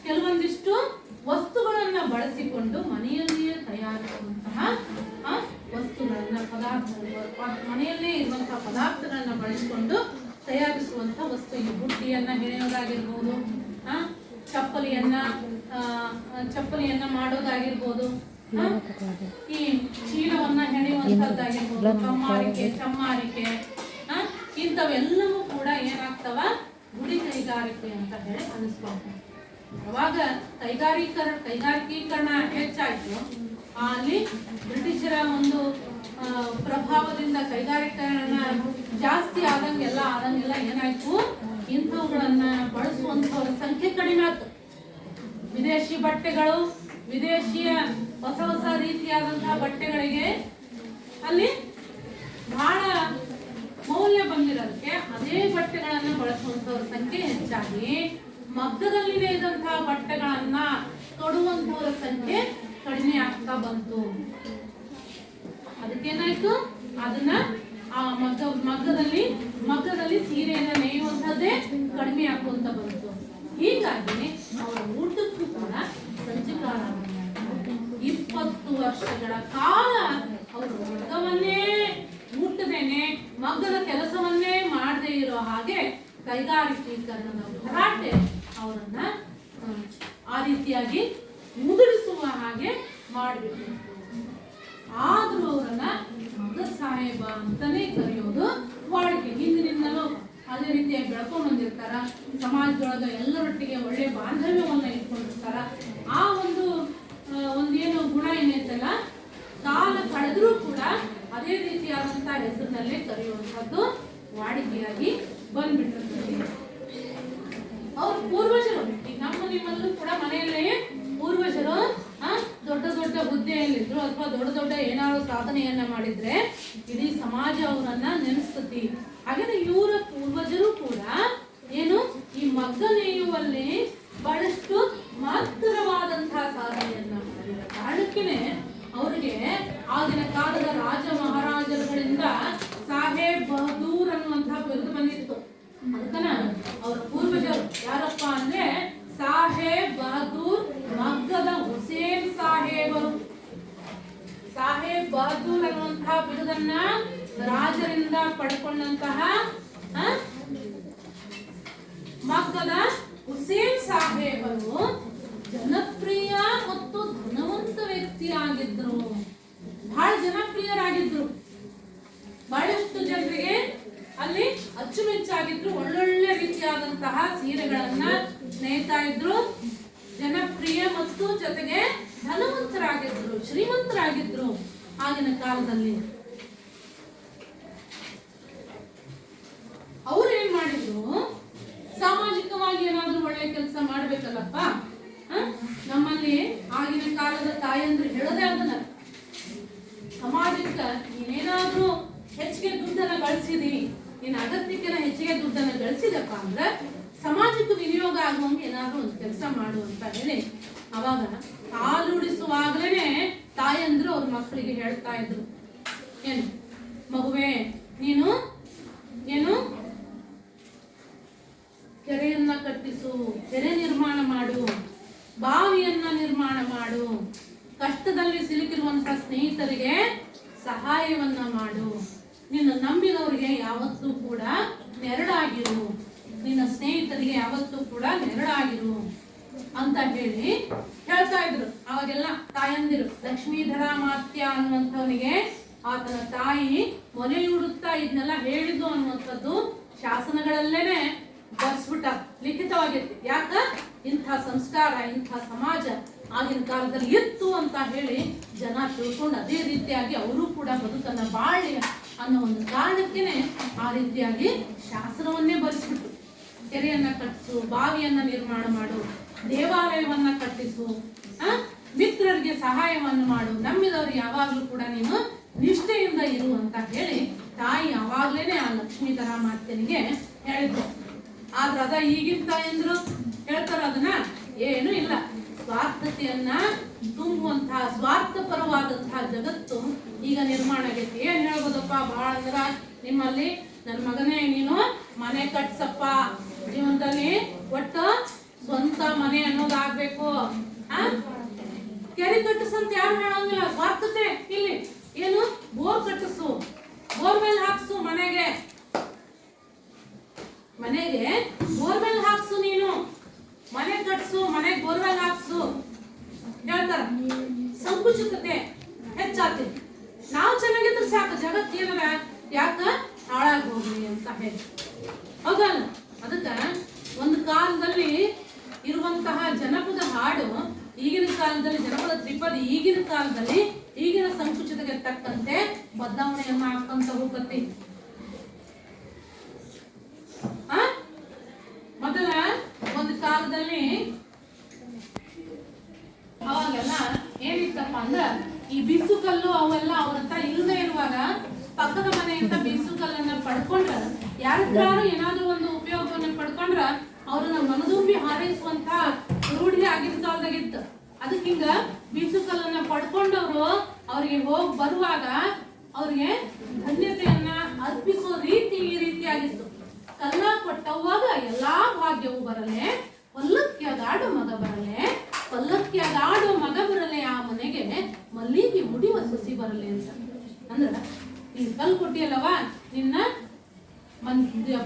ಕೆಲವೊಂದಿಷ್ಟು ವಸ್ತುಗಳನ್ನ ಬಳಸಿಕೊಂಡು ಮನೆಯಲ್ಲಿಯೇ ತಯಾರಿಸುವಂತಹ ಮನೆಯಲ್ಲೇ ಇರುವಂತಹ ಪದಾರ್ಥಗಳನ್ನ ಬಳಸಿಕೊಂಡು ತಯಾರಿಸುವಂತಹ ವಸ್ತು. ಈ ಬುಟ್ಟಿಯನ್ನ ಹೆಣೆಯೋದಾಗಿರ್ಬೋದು, ಚಪ್ಪಲಿಯನ್ನ ಮಾಡೋದಾಗಿರ್ಬೋದು, ಈ ಚೀಲವನ್ನ ಹೆಣೆಯುವಂತದ್ದಾಗಿರ್ಬೋದು, ಚಮ್ಮಾರಿಕೆ ಇಂಥವೆಲ್ಲವೂ ಕೂಡ ಏನಾಗ್ತವ, ಗುಡಿ ಕೈಗಾರಿಕೆ ಅಂತ ಹೇಳಿ ಅನಿಸ್ಕೊಳ್ತಾರೆ. ಅವಾಗ ಕೈಗಾರಿಕೀಕರಣ ಹೆಚ್ಚಾಯ್ತು. ಅಲ್ಲಿ ಬ್ರಿಟಿಷರ ಒಂದು ಪ್ರಭಾವದಿಂದ ಕೈಗಾರಿಕರಣ ಜಾಸ್ತಿ ಆದಂಗೆಲ್ಲ ಏನಾಯ್ತು, ಇಂಥವುಗಳನ್ನ ಬಳಸುವಂಥವ್ರ ಸಂಖ್ಯೆ ಕಡಿಮೆ ಆಯ್ತು. ವಿದೇಶಿ ಬಟ್ಟೆಗಳು, ವಿದೇಶಿಯ ಹೊಸ ರೀತಿಯಾದಂತಹ ಬಟ್ಟೆಗಳಿಗೆ ಅಲ್ಲಿ ಬಹಳ ಮೌಲ್ಯ ಬಂದಿರೋದಕ್ಕೆ ಅದೇ ಬಟ್ಟೆಗಳನ್ನ ಬಳಸುವಂತವ್ರ ಸಂಖ್ಯೆ ಹೆಚ್ಚಾಗಿ ಮಗ್ಗದಲ್ಲಿ ನೇಯ್ದಂತಹ ಬಟ್ಟೆಗಳನ್ನ ತೊಡುವಂತವರ ಸಂಖ್ಯೆ ಕಡಿಮೆ ಆಗ್ತಾ ಬಂತು. ಅದಕ್ಕೇನಾಯ್ತು, ಅದನ್ನ ಆ ಮಗ್ಗದಲ್ಲಿ ಸೀರೆಯನ್ನ ನೇಯುವಂಥದ್ದೇ ಕಡಿಮೆ ಆಗುವಂತ ಬಂತು. ಹೀಗಾಗಿ ಅವರ ಊಟಕ್ಕೂ ಕೂಡ ಸಂಚಕಾರ 20 ವರ್ಷಗಳ ಕಾಲ ಅವರು ಮಗ್ಗವನ್ನೇ ಮುಟ್ಟದೇನೆ, ಮಗ್ಗದ ಕೆಲಸವನ್ನೇ ಮಾಡದೇ ಇರೋ ಹಾಗೆ ಕೈಗಾರಿಕೀಕರಣದ ಭರಾಟೆ ಅವರನ್ನ ಆ ರೀತಿಯಾಗಿ ಮುದುರಿಸುವ ಹಾಗೆ ಮಾಡಿಬಿಟ್ಟು, ಆದ್ರೂ ಅವರನ್ನ ಮಗ್ಗ ಸಾಹೇಬ ಅಂತಾನೆ ಕರೆಯೋದು ವಾಡಿಕೆ. ಹಿಂದಿನಿಂದಲೂ ಅದೇ ರೀತಿಯಾಗಿ ಬೆಳ್ಕೊಂಡ್ ಬಂದಿರ್ತಾರ. ಸಮಾಜದೊಳಗ ಎಲ್ಲರೊಟ್ಟಿಗೆ ಒಳ್ಳೆ ಬಾಂಧವ್ಯವನ್ನ ಇಟ್ಕೊಂಡಿರ್ತಾರ. ಆ ಒಂದೇನು ಗುಣ ಏನೈತಲ್ಲ, ಕಾಲ ಕಳೆದ್ರೂ ಕೂಡ ಅದೇ ರೀತಿಯಾದಂತಹ ಹೆಸರಿನಲ್ಲೇ ಕರೆಯುವಂಥದ್ದು ವಾಡಿಕೆಯಾಗಿ ಬಂದ್ಬಿಟ್ಟಿರ್ತದೆ. ಅವ್ರ ಪೂರ್ವಜರು, ನಿಮ್ಮಲ್ಲೂ ಕೂಡ ಮನೆಯಲ್ಲೇ ಪೂರ್ವಜರು ದೊಡ್ಡ ಹುದ್ದೆಯಲ್ಲಿದ್ರು ಅಥವಾ ದೊಡ್ಡ ಏನಾದ್ರು ಸಾಧನೆಯನ್ನ ಮಾಡಿದ್ರೆ ಇಡೀ ಸಮಾಜ ಅವರನ್ನ ನೆನೆಸ್ತತಿ. ಹಾಗಾದ್ರೆ ಇವರ ಪೂರ್ವಜರು ಕೂಡ ಏನು ಈ ಮಗ್ಗ ನೇಯುವಲ್ಲಿ ಬಹಳಷ್ಟು ಮಹತ್ತರವಾದಂತಹ ಸಾಧನೆಯನ್ನ ಮಾಡಿದ ಕಾರಣಕ್ಕೇನೆ ಅವರಿಗೆ ಆಗಿನ ಕಾಲದ ರಾಜ ಮಹಾರಾಜರುಗಳಿಂದ ಸಾಹೇಬ್ ಬಹದ್ದೂರ್ ಅನ್ನುವಂತಹ ಬಿರುದು ಬಂದಿತ್ತು. ಅದಕ್ಕನ ಅವರ ಪೂರ್ವಜರು ಯಾರಪ್ಪ ಅಂದ್ರೆ ಸಾಹೇಬ್ ಬಹದ್ದೂರ್ ಮಗ್ಗದ ಹುಸೇನ್ ಸಾಹೇಬರು. ಸಾಹೇಬ್ ಬಹದ್ದೂರ್ ಅನ್ನುವಂತಹ ಬಿರುದನ್ನ ರಾಜರಿಂದ ಪಡ್ಕೊಂಡಂತಹ ಮಕ್ಕದ ಹುಸೇನ್ ಸಾಹೇಬರು ಜನಪ್ರಿಯ ಮತ್ತು ಧನವಂತ ವ್ಯಕ್ತಿಯಾಗಿದ್ರು. ಬಹಳ ಜನಪ್ರಿಯರಾಗಿದ್ರು. ಬಹಳಷ್ಟು ಜನರಿಗೆ ಅಲ್ಲಿ ಅಚ್ಚುಮೆಚ್ಚಾಗಿದ್ರು. ಒಳ್ಳೊಳ್ಳೆ ರೀತಿಯಾದಂತಹ ಸೀರೆಗಳನ್ನ ನೇಯ್ತಾ ಇದ್ರು. ಜನಪ್ರಿಯ ಮತ್ತು ಜೊತೆಗೆ ಧನವಂತರಾಗಿದ್ರು, ಶ್ರೀಮಂತರಾಗಿದ್ರು ಆಗಿನ ಕಾಲದಲ್ಲಿ. ಅವ್ರು ಏನ್ ಮಾಡಿದ್ರು, ಸಾಮಾಜಿಕವಾಗಿ ಏನಾದ್ರೂ ಒಳ್ಳೆ ಕೆಲಸ ಮಾಡ್ಬೇಕಲ್ಲಪ್ಪ. ನಮ್ಮಲ್ಲಿ ಆಗಿನ ಕಾಲದ ತಾಯಂದ್ರು ಹೇಳೋದೇ ಅದನ್ನ, ಸಮಾಜಕ್ಕೆ ನೀನೇನಾದ್ರೂ ಹೆಚ್ಚಿಗೆ ದುಡ್ಡನ್ನ ಗಳಿಸಿದಿ, ನಿನ್ನ ಅಗತ್ಯಕ್ಕೆನ ಹೆಚ್ಚಿಗೆ ದುಡ್ಡನ್ನ ಗಳಿಸಿದಪ್ಪ ಅಂದ್ರೆ ಸಮಾಜಕ್ಕೆ ವಿನಿಯೋಗ ಆಗುವಂಗೆ ಏನಾದ್ರೂ ಒಂದು ಕೆಲಸ ಮಾಡು ಅಂತ ಹೇಳಿ ಅವಾಗ ಹಾಲುಡಿಸುವಾಗ್ಲೇನೆ ತಾಯಂದ್ರು ಅವ್ರ ಮಕ್ಕಳಿಗೆ ಹೇಳ್ತಾ ಇದ್ರು, ಏನು ಮಗುವೆ ನೀನು ಏನು ಕೆರೆಯನ್ನ ಕಟ್ಟಿಸು, ಕೆರೆ ನಿರ್ಮಾಣ ಮಾಡು, ಬಾವಿಯನ್ನ ನಿರ್ಮಾಣ ಮಾಡು, ಕಷ್ಟದಲ್ಲಿ ಸಿಲುಕಿರುವಂತಹ ಸ್ನೇಹಿತರಿಗೆ ಸಹಾಯವನ್ನ ಮಾಡು, ನಿನ್ನ ನಂಬಿದವರಿಗೆ ಯಾವತ್ತೂ ಕೂಡ ನೆರಳಾಗಿರು, ನಿನ್ನ ಸ್ನೇಹಿತರಿಗೆ ಯಾವತ್ತೂ ಕೂಡ ನೆರಳಾಗಿರು ಅಂತ ಹೇಳಿ ಹೇಳ್ತಾ ಇದ್ರು. ಅವಾಗೆಲ್ಲ ತಾಯಂದಿರು. ಲಕ್ಷ್ಮೀಧರ ಮಾತ್ಯ ಅನ್ನುವಂಥವನಿಗೆ ಆತನ ತಾಯಿ ಮೊನೆಯುಡುತ್ತಾ ಇದನ್ನೆಲ್ಲ ಹೇಳಿದ್ದು ಅನ್ನುವಂಥದ್ದು ಶಾಸನಗಳಲ್ಲೇನೆ ಬರ್ಸ್ಬಿಟ್ಟ, ಲಿಖಿತವಾಗಿತ್ತು. ಯಾಕ ಇಂಥ ಸಂಸ್ಕಾರ, ಇಂಥ ಸಮಾಜ ಆಗಿನ ಕಾಲದಲ್ಲಿ ಇತ್ತು ಅಂತ ಹೇಳಿ ಜನ ತಿಳ್ಕೊಂಡು ಅದೇ ರೀತಿಯಾಗಿ ಅವರು ಕೂಡ ಬದುಕನ್ನ ಬಾಳಿ ಅನ್ನೋ ಒಂದು ಕಾರಣಕ್ಕೇನೆ ಆ ರೀತಿಯಾಗಿ ಶಾಸನವನ್ನೇ ಬರೆಸ್ಬಿಟ್ರು. ಕೆರೆಯನ್ನ ಕಟ್ಟಿಸು, ಬಾವಿಯನ್ನ ನಿರ್ಮಾಣ ಮಾಡು, ದೇವಾಲಯವನ್ನ ಕಟ್ಟಿಸು, ಮಿತ್ರರಿಗೆ ಸಹಾಯವನ್ನು ಮಾಡು, ನಂಬಿದವ್ರಿಗೆ ಯಾವಾಗ್ಲೂ ಕೂಡ ನೀನು ನಿಷ್ಠೆಯಿಂದ ಇರು ಅಂತ ಹೇಳಿ ತಾಯಿ ಅವಾಗ್ಲೇನೆ ಆ ಲಕ್ಷ್ಮೀಧರ ಮಾತ್ಯನಿಗೆ ಹೇಳಿದ್ರು. ಆದ್ರ ಅದ ಈಗಿನ ತಾಯಂದ್ರು ಹೇಳ್ತಾರ ಅದನ್ನ? ಏನು ಇಲ್ಲ. ಸ್ವಾರ್ಥತೆಯನ್ನ ತುಂಬುವಂತಹ ಸ್ವಾರ್ಥಪರವಾದಂತಹ ಜಗತ್ತು ಈಗ ನಿರ್ಮಾಣ ಆಗೈತಿ. ಏನ್ ಹೇಳ್ಬೋದಪ್ಪ ಬಹಳ ಅಂದ್ರ, ನಿಮ್ಮಲ್ಲಿ ನನ್ನ ಮಗನೇ ನೀನು ಮನೆ ಕಟ್ಸಪ್ಪ, ಜೀವನದಲ್ಲಿ ಒಟ್ಟು ಸ್ವಂತ ಮನೆ ಅನ್ನೋದಾಗ್ಬೇಕು. ಕೆರೆ ಕಟ್ಟಿಸಂತ ಯಾರು ಹೇಳಂಗಿಲ್ಲ. ಸ್ವಾರ್ಥತೆ ಇಲ್ಲಿ ಏನು, ಬೋರ್ ಕಟ್ಟಿಸು, ಬೋರ್ವೆಲ್ ಹಾಕ್ಸು, ಮನೆಗೆ ಬೋರ್ವೆಲ್ ಹಾಕ್ಸು, ನೀನು ಮನೆ ಕಟ್ಸು, ಮನೆಗೆ ಬೋರ್ವೆಲ್ ಹಾಕ್ಸು ಹೇಳ್ತಾರ. ಸಂಕುಚಿತತೆ ಹೆಚ್ಚಾಗ್ತದೆ. ನಾವು ಚೆನ್ನಾಗಿದ್ರೆ ಸಾಕು, ಜಗತ್ ಏನದ ಯಾಕ ಹಾಳಾಗಿ ಹೋಗ್ಲಿ ಅಂತ ಹೇಳಿ. ಹೌದಲ್ಲ? ಅದಕ್ಕ ಒಂದು ಕಾಲದಲ್ಲಿ ಇರುವಂತಹ ಜನಪದ ಹಾಡು ಈಗಿನ ಕಾಲದಲ್ಲಿ, ಜನಪದ ತ್ರಿಪದಿ ಈಗಿನ ಕಾಲದಲ್ಲಿ ಈಗಿನ ಸಂಕುಚಿತಕ್ಕೆ ತಕ್ಕಂತೆ ಬದಲಾವಣೆಯನ್ನ ಹಾಕಂತ ಹೋಗತ್ತೆ. ಮೊದಲ ಒಂದು ಕಾಲದಲ್ಲಿ ಅವಾಗೆಲ್ಲ ಏನಿತ್ತಪ್ಪ ಅಂದ್ರ ಈ ಬೀಸು ಕಲ್ಲು ಅವೆಲ್ಲ ಅವ್ರ ಹತ್ರ ಇಲ್ಲದೆ ಇರುವಾಗ ಪಕ್ಕದ ಮನೆಯಿಂದ ಬೀಸು ಕಲ್ಲನ್ನ ಪಡ್ಕೊಂಡ್ರ, ಯಾರಿಗಾರು ಏನಾದ್ರೂ ಒಂದು ಉಪಯೋಗವನ್ನ ಪಡ್ಕೊಂಡ್ರ ಅವ್ರನ್ನ ಮನದುಂಬಿ ಹಾರೈಸುವಂತ ರೂಢಿ ಆಗಿನ ಕಾಲದಾಗಿತ್ತು. ಅದಕ್ಕೆ ಹಿಂಗ ಬೀಸು ಕಲ್ಲನ್ನ ಪಡ್ಕೊಂಡವ್ರು ಅವ್ರಿಗೆ ಹೋಗಿ ಬರುವಾಗ ಅವ್ರಿಗೆ ಧನ್ಯತೆಯನ್ನ ಅರ್ಪಿಸೋ ರೀತಿ ಈ ರೀತಿಯಾಗಿತ್ತು. ಕಲ್ಲ ಕೊಟ್ಟವಾಗ ಎಲ್ಲಾ ಭಾಗ್ಯವು ಬರಲೆ, ಪಲ್ಲಕ್ಕಿಯಾಗಾಡು ಮಗ ಬರಲೆ, ಪಲ್ಲಕ್ಕಿಯಾಗಾಡು ಮಗ ಬರಲೆ, ಆ ಮನೆಗೆ ಮಲ್ಲಿಗೆ ಮುಡಿವ ಸೊಸಿ ಬರಲೆ ಅಂತ. ಅಂದ್ರ ಈ ಕಲ್ ಕೊಟ್ಟಿಯಲ್ಲವಾ, ನಿನ್ನ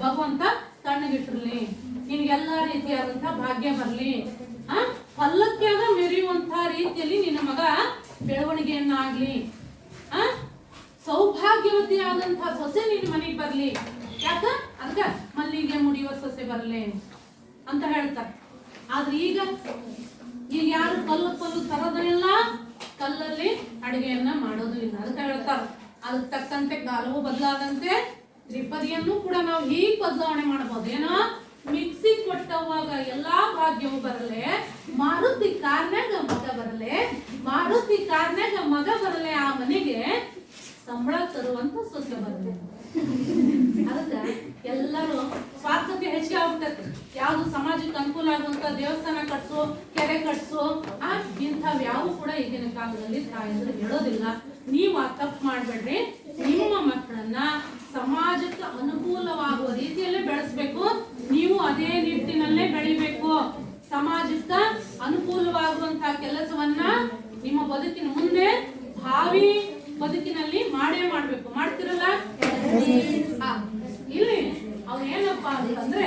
ಭಗವಂತ ಕಣ್ಣಿಗಿಟ್ಟಿರ್ಲಿ, ನಿನ್ಗೆಲ್ಲಾ ರೀತಿಯಾದಂತಹ ಭಾಗ್ಯ ಬರ್ಲಿ, ಪಲ್ಲಕ್ಕಿಯಾಗ ಮೆರೆಯುವಂತಹ ರೀತಿಯಲ್ಲಿ ನಿನ್ನ ಮಗ ಬೆಳವಣಿಗೆಯನ್ನಾಗ್ಲಿ, ಸೌಭಾಗ್ಯವತಿ ಆದಂತಹ ಸೊಸೆ ನಿನ್ನ ಮನೆಗೆ ಬರ್ಲಿ. ಯಾಕ? ಅದಕ್ಕ ಮಲ್ಲಿಗೆ ಮುಡಿಯುವ ಸೊಸೆ ಬರ್ಲಿ ಅಂತ ಹೇಳ್ತಾರೆ. ಆದ್ರೆ ಈಗ ಯಾರು ಕಲ್ಲು ತರೋದಿಲ್ಲ, ಕಲ್ಲಲ್ಲಿ ಅಡಿಗೆಯನ್ನ ಮಾಡೋದು ಇಲ್ಲ. ಅದಕ್ಕೆ ಹೇಳ್ತಾರ, ಅದಕ್ಕೆ ತಕ್ಕಂತೆ ಕಾಲವು ಬದಲಾದಂತೆ ತ್ರಿಪದಿಯನ್ನು ಕೂಡ ನಾವು ಹೀಗೆ ಬದಲಾವಣೆ ಮಾಡಬಹುದು. ಏನೋ ಮಿಕ್ಸಿ ಕೊಟ್ಟವಾಗ ಎಲ್ಲಾ ಭಾಗ್ಯವು ಬರಲೆ, ಮಾರುತಿ ಕಾರ್ನ್ಯಾಗ ಮಗ ಬರಲೆ, ಮಾರುತಿ ಕಾರ್ನ್ಯಾಗ ಮಗ ಬರಲೆ, ಆ ಮನೆಗೆ ಸಂಬಳ ತರುವಂತ ಸೊಸೆ ಬರಲೆ. ಅದಕ್ಕ ಎಲ್ಲರೂ ಸ್ವಾರ್ಥತೆ ಹೆಚ್ಚಿಗೆ ಆಗ್ಬಿಟ್ಟೈತಿ. ಯಾವ್ದು ಸಮಾಜಕ್ಕೆ ಅನುಕೂಲ ಆಗುವಂತ ದೇವಸ್ಥಾನ ಕಟ್ಸು, ಕೆರೆ ಕಟ್ಸು, ಇಂಥವ್ ಯಾವ ಕೂಡ ಈಗಿನ ಕಾಲದಲ್ಲಿ ತಾಯಂದ್ರು ಹೇಳೋದಿಲ್ಲ. ನೀವು ಆ ತಪ್ಪು ಮಾಡ್ಬೇಡ್ರಿ. ನಿಮ್ಮ ಮಕ್ಕಳನ್ನ ಸಮಾಜಕ್ಕೆ ಅನುಕೂಲವಾಗುವ ರೀತಿಯಲ್ಲೇ ಬೆಳೆಸ್ಬೇಕು. ನೀವು ಅದೇ ನಿಟ್ಟಿನಲ್ಲೇ ಬೆಳಿಬೇಕು. ಸಮಾಜಕ್ಕೆ ಅನುಕೂಲವಾಗುವಂತಹ ಕೆಲಸವನ್ನ ನಿಮ್ಮ ಬದುಕಿನ ಮುಂದೆ ಭಾವಿ ಬದುಕಿನಲ್ಲಿ ಮಾಡೇ ಮಾಡ್ಬೇಕು. ಮಾಡ್ತಿರಲ್ಲ? ಇಲ್ಲಿ ಅವ್ರು ಏನಪ್ಪಾ ಅಂತಂದ್ರೆ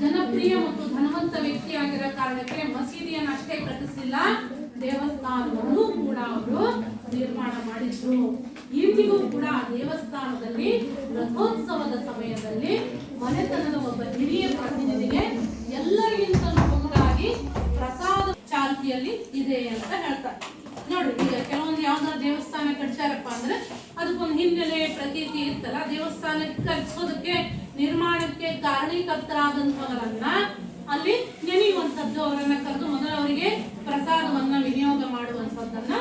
ಜನಪ್ರಿಯ ಮತ್ತು ಧನವಂತ ವ್ಯಕ್ತಿಯಾಗಿರೋ ಕಾರಣಕ್ಕೆ ಮಸೀದಿಯನ್ನು ಅಷ್ಟೇ ಕಟ್ಟಿಸಲಿಲ್ಲ, ದೇವಸ್ಥಾನವನ್ನು ಕೂಡ ಅವರು ನಿರ್ಮಾಣ ಮಾಡಿದ್ರು. ಇಂದಿಗೂ ಕೂಡ ದೇವಸ್ಥಾನದಲ್ಲಿ ರಥೋತ್ಸವದ ಸಮಯದಲ್ಲಿ ಮನೆತನದ ಒಬ್ಬ ಹಿರಿಯ ಪ್ರತಿನಿಧಿಗೆ ಎಲ್ಲರಿಗಿಂತಲೂ ಮುಂದಾಗಿ ಪ್ರಸಾದ ಚಾಲ್ತಿಯಲ್ಲಿ ಇದೆ ಅಂತ ಹೇಳ್ತಾರೆ. ನೋಡಿ, ಈಗ ಕೆಲವೊಂದು ಯಾವ್ದಾದ್ರು ದೇವಸ್ಥಾನ ಕಟ್ಸಾರಪ್ಪ ಅಂದ್ರೆ ಅದಕ್ಕೊಂದು ಹಿನ್ನೆಲೆ ಪ್ರತೀತಿ ಇರ್ತಲ್ಲ. ದೇವಸ್ಥಾನಕ್ಕೆ ಕಟ್ಸೋದಕ್ಕೆ ನಿರ್ಮಾಣಕ್ಕೆ ಕಾರಣೀಕರ್ತರಾದಂಥವರನ್ನ ಅಲ್ಲಿ ನೆನೆಯುವಂಥದ್ದು, ಅವರನ್ನ ಕರೆದು ಮೊದಲು ಅವರಿಗೆ ಪ್ರಸಾದವನ್ನ ವಿನಿಯೋಗ ಮಾಡುವಂಥದ್ದನ್ನ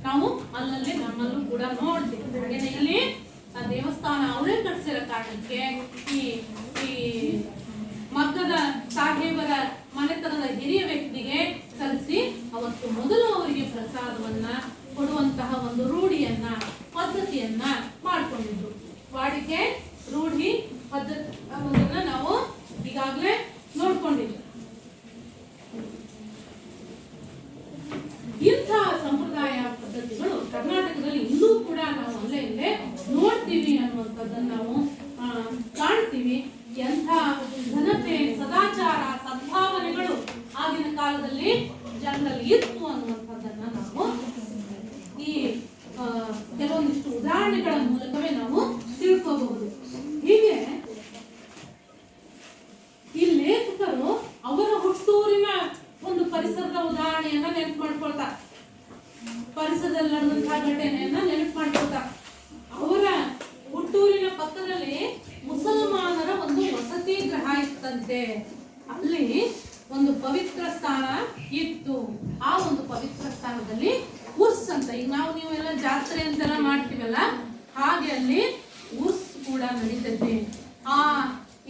ನಾವು ಅಲ್ಲಲ್ಲಿ ನಮ್ಮಲ್ಲೂ ಕೂಡ ನೋಡ್ತೀವಿ. ಹಾಗೇನೆ ಇಲ್ಲಿ ಆ ದೇವಸ್ಥಾನ ಅವರೇ ಕಟ್ಸಿರೋ ಕಾರಣಕ್ಕೆ ಈ ಮಗ್ಗದ ಸಾಹೇಬರ ಮನೆತನದ ಹಿರಿಯ ವ್ಯಕ್ತಿಗೆ ಕರೆಸಿ ಅವತ್ತು ಮೊದಲು ಅವರಿಗೆ ಪ್ರಸಾದವನ್ನ ಕೊಡುವಂತಹ ಒಂದು ರೂಢಿಯನ್ನ ಪದ್ಧತಿಯನ್ನ ಮಾಡ್ಕೊಂಡಿದ್ರು. ವಾಡಿಕೆ ರೂಢಿ ಪದ್ಧತಿ ಅನ್ನೋದನ್ನ ನಾವು ಈಗಾಗಲೇ ನೋಡ್ಕೊಂಡಿದ್ವಿ. ಇಂಥ ಸಂಪ್ರದಾಯ ಪದ್ಧತಿಗಳು ಕರ್ನಾಟಕದಲ್ಲಿ ಇನ್ನೂ ಕೂಡ ನಾವು ಅಲ್ಲೇ ಇಲ್ಲೇ ನೋಡ್ತೀವಿ ಅನ್ನುವಂಥದ್ದನ್ನು ನಾವು ಕಾಣ್ತೀವಿ. ಎಂಥ ಘನತೆ, ಸದಾಚಾರ, ಸದ್ಭಾವನೆಗಳು ಆಗಿನ ಕಾಲದಲ್ಲಿ ಜನರಲ್ಲಿ ಇತ್ತು ಅನ್ನುವಂಥದ್ದನ್ನ ನಾವು ಈ ಕೆಲವೊಂದಿಷ್ಟು ಉದಾಹರಣೆಗಳ ಮೂಲಕವೇ ನಾವು ತಿಳ್ಕೋಬಹುದು. ಹೀಗೆ ಈ ಲೇಖಕರು ಅವರ ಹುಟ್ಟೂರಿನ ಒಂದು ಪರಿಸರದ ಉದಾಹರಣೆಯನ್ನ ನೆನಪು ಮಾಡ್ಕೊಳ್ತಾರೆ, ಪರಿಸರದಲ್ಲಿ ನಡೆದಂತಹ ಘಟನೆಯನ್ನ ನೆನಪು ಮಾಡ್ಕೊಳ್ತಾರೆ. ಅವರ ಹುಟ್ಟೂರಿನ ಪಕ್ಕದಲ್ಲಿ ಮುಸಲ್ಮಾನರ ಒಂದು ವಸತಿ ಗೃಹ ಇತ್ತಂತೆ. ಅಲ್ಲಿ ಒಂದು ಪವಿತ್ರ ಸ್ಥಾನ ಇತ್ತು. ಆ ಒಂದು ಪವಿತ್ರ ಸ್ಥಾನದಲ್ಲಿ ಉರ್ಸ್ ಅಂತ, ಈಗ ನಾವು ನೀವೆಲ್ಲ ಜಾತ್ರೆ ಅಂತೆಲ್ಲ ಮಾಡ್ತೀವಲ್ಲ, ಹಾಗೆ ಅಲ್ಲಿ ಉರ್ಸ್ ಕೂಡ ನಡೀತೈತಿ. ಆ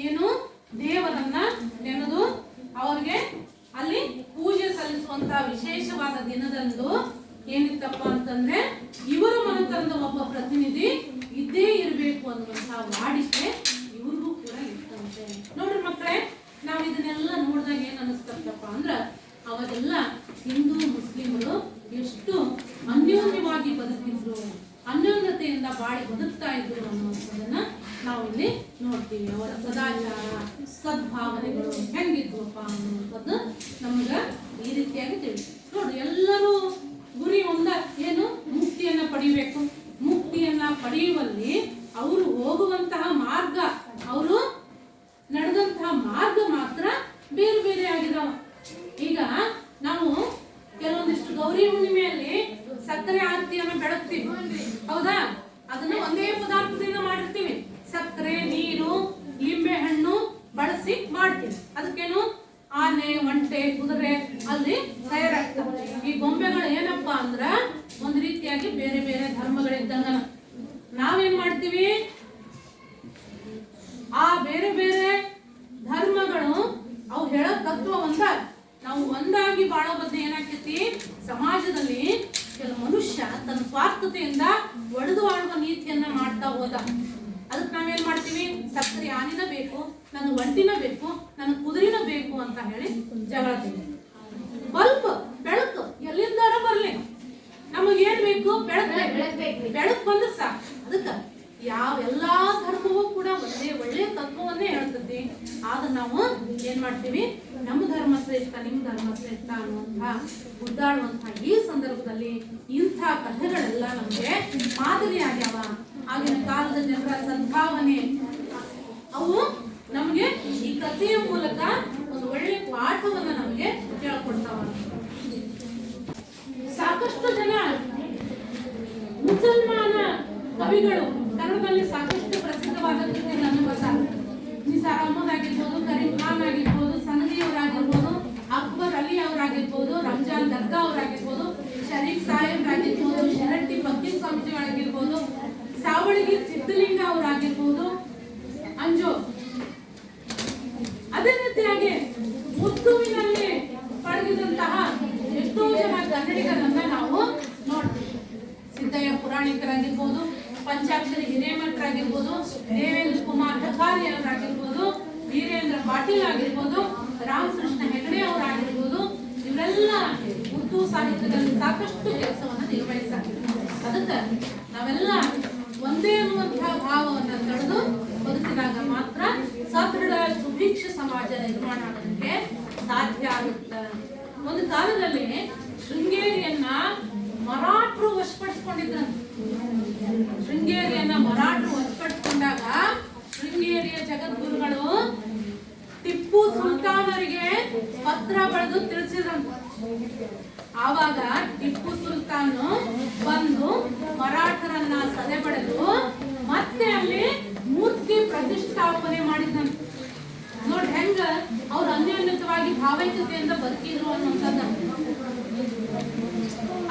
ಏನು ದೇವರನ್ನ ನೆನೆದು ಅವ್ರಿಗೆ ಅಲ್ಲಿ ಪೂಜೆ ಸಲ್ಲಿಸುವಂತಹ ವಿಶೇಷವಾದ ದಿನದಂದು ಏನಿತ್ತಪ್ಪ ಅಂತಂದ್ರೆ ಇವರ ಮನೆತನದ ಒಬ್ಬ ಪ್ರತಿನಿಧಿ ಇದ್ದೇ ಇರಬೇಕು ಅನ್ನುವಂತಹ ವಾಡಿಕೆ ಇವ್ರಿಗೂ ಕೂಡ ಇರ್ತಂತೆ. ನೋಡ್ರಿ ಮಕ್ಕಳೇ, ನಾವ್ ಇದನ್ನೆಲ್ಲ ನೋಡಿದಾಗ ಏನ್ ಅನಿಸ್ತಪ್ಪ ಅಂದ್ರ ಅವಾಗೆಲ್ಲ ಹಿಂದೂ ಮುಸ್ಲಿಮರು ಎಷ್ಟು ಅನ್ಯೋನ್ಯವಾಗಿ ಬದುಕಿದ್ರು, ಅನ್ಯೋನ್ಯತೆಯಿಂದ ಬಾಳಿ ಬದುಕ್ತಾ ಇದ್ರು ಅನ್ನುವಂಥದ್ದನ್ನ ನಾವು ಇಲ್ಲಿ ನೋಡ್ತೀವಿ. ಅವರ ಸದಾಚಾರ, ಸದ್ಭಾವನೆಗಳು ಹೆಂಗಿದ್ವಪ್ಪ ಅನ್ನುವಂಥದ್ದು ನಮ್ಗ ಈ ರೀತಿಯಾಗಿ ತಿಳಿಸಿ. ನೋಡ್ರಿ, ಎಲ್ಲರೂ ಗುರಿ ಒಂದ, ಏನು? ಮುಕ್ತಿಯನ್ನ ಪಡಿಬೇಕು. ಮುಕ್ತಿಯನ್ನ ಪಡೆಯುವಲ್ಲಿ ಅವರು ಹೋಗುವಂತಹ ಮಾರ್ಗ, ಅವರು ನಡೆದಂತಹ ಮಾರ್ಗ ಮಾತ್ರ ಬೇರೆ ಬೇರೆ ಆಗಿದಾವ. ಈಗ ನಾವು ಕೆಲವೊಂದಿಷ್ಟು ಗೌರಿ ಹುಣ್ಣಿಮೆಯಲ್ಲಿ ಸಕ್ಕರೆ ಆರತಿಯನ್ನು ಬೆಳಗ್ತೀವಿ, ಹೌದಾ? ಅದನ್ನ ಒಂದೇ ಪದಾರ್ಥದಿಂದ ಮಾಡಿರ್ತೀವಿ. ಸಕ್ಕರೆ, ನೀರು, ಲಿಂಬೆ ಹಣ್ಣು ಬಳಸಿ ಮಾಡ್ತೀವಿ. ಅದಕ್ಕೇನು ಆನೆ, ಒಂಟೆ, ಕುದುರೆ ಅಲ್ಲಿ ತಯಾರಾಗ್ತವೆ. ಈ ಗೊಂಬೆಗಳು ಏನಪ್ಪಾ ಅಂದ್ರ ಒಂದ್ ರೀತಿಯಾಗಿ ಬೇರೆ ಬೇರೆ ಧರ್ಮಗಳಿದ್ದಂಗ ನಾವೇನ್ ಮಾಡ್ತೀವಿ, ಆ ಬೇರೆ ಬೇರೆ ಧರ್ಮಗಳು ಅವು ಹೇಳೋ ತತ್ವ ಒಂದ. ನಾವು ಒಂದಾಗಿ ಬಾಳೋ ಬದ್ಲು ಏನಾಗ್ತೈತಿ, ಸಮಾಜದಲ್ಲಿ ಕೆಲ ಮನುಷ್ಯ ತನ್ನ ಸ್ವಾರ್ಥತೆಯಿಂದ ಒಡೆದು ಆಳುವ ನೀತಿಯನ್ನ ಮಾಡ್ತಾ ಹೋದ. ಅದಕ್ಕೆ ನಾವೇನ್ ಮಾಡ್ತೀವಿ, ಸಕ್ಕರೆ ಆನಿನ ಬೇಕು, ನನಗೆ ಒಂಟಿನ ಬೇಕು, ನನಗೆ ಕುದುರಿನ ಬೇಕು ಅಂತ ಹೇಳಿ ಜಗಳತೀವಿ. ಬಲ್ಬ್, ಬೆಳಕು ಎಲ್ಲಿಂದಾರ ಬರ್ಲಿ, ನಮಗೇನ್ ಬೇಕು? ಬೆಳಕು ಬಂದ್ರೆ ಸಾಕು. ಅದಕ್ಕೆ ಎಲ್ಲಾ ಧರ್ಮವೂ ಕೂಡ ಒಂದೇ ಒಳ್ಳೆಯ ತತ್ವವನ್ನೇ ಹೇಳ್ತತಿ. ಆದ್ರೆ ನಾವು ಏನ್ ಮಾಡ್ತೀವಿ, ನಮ್ಮ ಧರ್ಮ ಶ್ರೇಷ್ಠ, ನಿಮ್ಮ ಧರ್ಮ ಶ್ರೇಷ್ಠ ಅನ್ನುವಂತಹ ಗುದ್ದಾಡುವಂತಹ ಈ ಸಂದರ್ಭದಲ್ಲಿ ಇಂಥ ಕಥೆಗಳೆಲ್ಲ ನಮಗೆ ಮಾದರಿ ಆಗ್ಯಾವ. ಆಗಿನ ಕಾಲದ ಜನರ ಸದ್ಭಾವನೆ ಅವು ನಮಗೆ ಈ ಕಥೆಯ ಮೂಲಕ ಒಂದು ಒಳ್ಳೆಯ ಪಾಠವನ್ನ ನಮಗೆ ಹೇಳ್ಕೊಡ್ತಾವ. ಸಾಕಷ್ಟು ಜನ ಮುಸಲ್ಮಾನ ಕವಿಗಳು ಕನ್ನಡದಲ್ಲಿ ಸಾಕಷ್ಟು ಪ್ರಸಿದ್ಧವಾದ ಕೃತಿಗಳನ್ನು ಬರ್ತಾರೆ. ನಿಸಾರ್ ಅಹಮದ್ ಆಗಿರ್ಬೋದು, ಕರೀಂ ಖಾನ್ ಆಗಿರ್ಬೋದು, ಸನದಿ ಅವರಾಗಿರ್ಬೋದು, ಅಕ್ಬರ್ ಅಲಿ ಅವರಾಗಿರ್ಬೋದು, ರಂಜಾನ್ ದರ್ಗಾ ಅವರಾಗಿರ್ಬೋದು, ಶರೀಫ್ ಸಾಹೇಬ್ ಆಗಿರ್ಬೋದು, ಶರಟ್ಟಿ ಫಕೀರ್ ಸ್ವಾಮೀಜಿಗಳಾಗಿರ್ಬೋದು, ಸಾವಳಗಿ ಸಿದ್ಧಲಿಂಗ ಅವರಾಗಿರ್ಬೋದು, ಅಂಜೋ. ಅದೇ ರೀತಿಯಾಗಿ ಮುತ್ತುವಿನಲ್ಲಿ ಪಡೆದಿದಂತಹ ಎಷ್ಟೋ ಜನ ಕನ್ನಡಿಗರನ್ನ ನಾವು ನೋಡ್ತೀವಿ. ಸಿದ್ದಯ್ಯ ಪುರಾಣಿಕರಾಗಿರ್ಬೋದು, ಪಂಚಾಕ್ಷರಿ ಹಿರೇಮಠರಾಗಿರ್ಬೋದು, ದೇವೇಂದ್ರ ಕುಮಾರ್ ಢಕಾರಿ ಅವರಾಗಿರ್ಬೋದು, ವೀರೇಂದ್ರ ಪಾಟೀಲ್ ಆಗಿರ್ಬೋದು, ರಾಮಕೃಷ್ಣ ಹೆಗಡೆ ಅವರಾಗಿರ್ಬೋದು, ಇವರೆಲ್ಲ ಉರ್ದು ಸಾಹಿತ್ಯದಲ್ಲಿ ಸಾಕಷ್ಟು ಕೆಲಸವನ್ನ ನಿರ್ವಹಿಸ್ತಾರೆ. ಅದಕ್ಕೆ ನಾವೆಲ್ಲ ಒಂದೇ ಅನ್ನುವಂತಹ ಭಾವ ಸದೃಢ ಸುಭಿಕ್ಷ ಸಮಾಜ ನಿರ್ಮಾಣ ಆಗೋದಕ್ಕೆ ಸಾಧ್ಯ ಆಗುತ್ತೆ. ಒಂದು ಕಾಲದಲ್ಲಿ ಶೃಂಗೇರಿಯನ್ನ ಮರಾಠರು ವಶಪಡಿಸ್ಕೊಂಡಿದ್ರಂತೆ. ಶೃಂಗೇರಿಯನ್ನ ಮರಾಠರು ವಶಪಡಿಸ್ಕೊಂಡಾಗ ಶೃಂಗೇರಿಯ ಜಗದ್ಗುರುಗಳು ಟಿಪ್ಪು ಸುಲ್ತಾನರಿಗೆ ಪತ್ರ ಬರೆದು ತಿಳಿಸಿದ್ರಂತೆ. ಆವಾಗ ಟಿಪ್ಪು ಸುಲ್ತಾನ್ ಬಂದು ಮರಾಠರನ್ನ ಸದೆಬಡೆದು ಮತ್ತೆ ಅಲ್ಲಿ ಮೂರ್ತಿ ಪ್ರತಿಷ್ಠಾಪನೆ ಮಾಡಿದಂತೆ. ನೋಡಿ ಹೆಂಗ ಅವ್ರು ಅನ್ಯೋನ್ಯತವಾಗಿ ಭಾವೈಕ್ಯತೆಯಿಂದ ಬದುಕಿದ್ರು ಅನ್ನುವಂಥದ್ದು.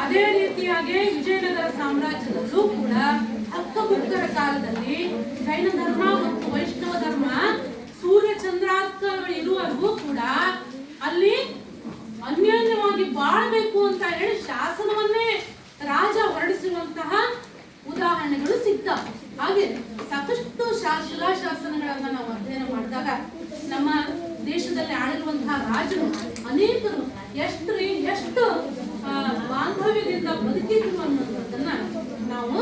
ಅದೇ ರೀತಿಯಾಗಿ ವಿಜಯನಗರ ಸಾಮ್ರಾಜ್ಯದಲ್ಲೂ ಕೂಡ ಹಕ್ಕಬುಕ್ಕರ ಕಾಲದಲ್ಲಿ ಜೈನ ಧರ್ಮ ಮತ್ತು ವೈಷ್ಣವ ಧರ್ಮ ಸೂರ್ಯ ಚಂದ್ರಾರ್ಕಗಳು ಇರುವವರೆಗೂ ಕೂಡ ಅಲ್ಲಿ ಅನ್ಯೋನ್ಯವಾಗಿ ಬಾಳ್ಬೇಕು ಅಂತ ಹೇಳಿ ಶಾಸನವನ್ನೇ ರಾಜ ಹೊರಡಿಸಿರುವಂತಹ ಉದಾಹರಣೆಗಳು ಸಿಗ್ತಾವೆ. ಹಾಗೆ ಸಾಕಷ್ಟು ಶಿಲಾಶಾಸನಗಳನ್ನ ನಾವು ಅಧ್ಯಯನ ಮಾಡಿದಾಗ ನಮ್ಮ ದೇಶದಲ್ಲಿ ಆಳಿರುವಂತಹ ರಾಜರು ಅನೇಕರು ಎಷ್ಟು ಬಾಂಧವ್ಯದಿಂದ ಬದುಕಿದ್ರು ಅನ್ನೋದನ್ನ ನಾವು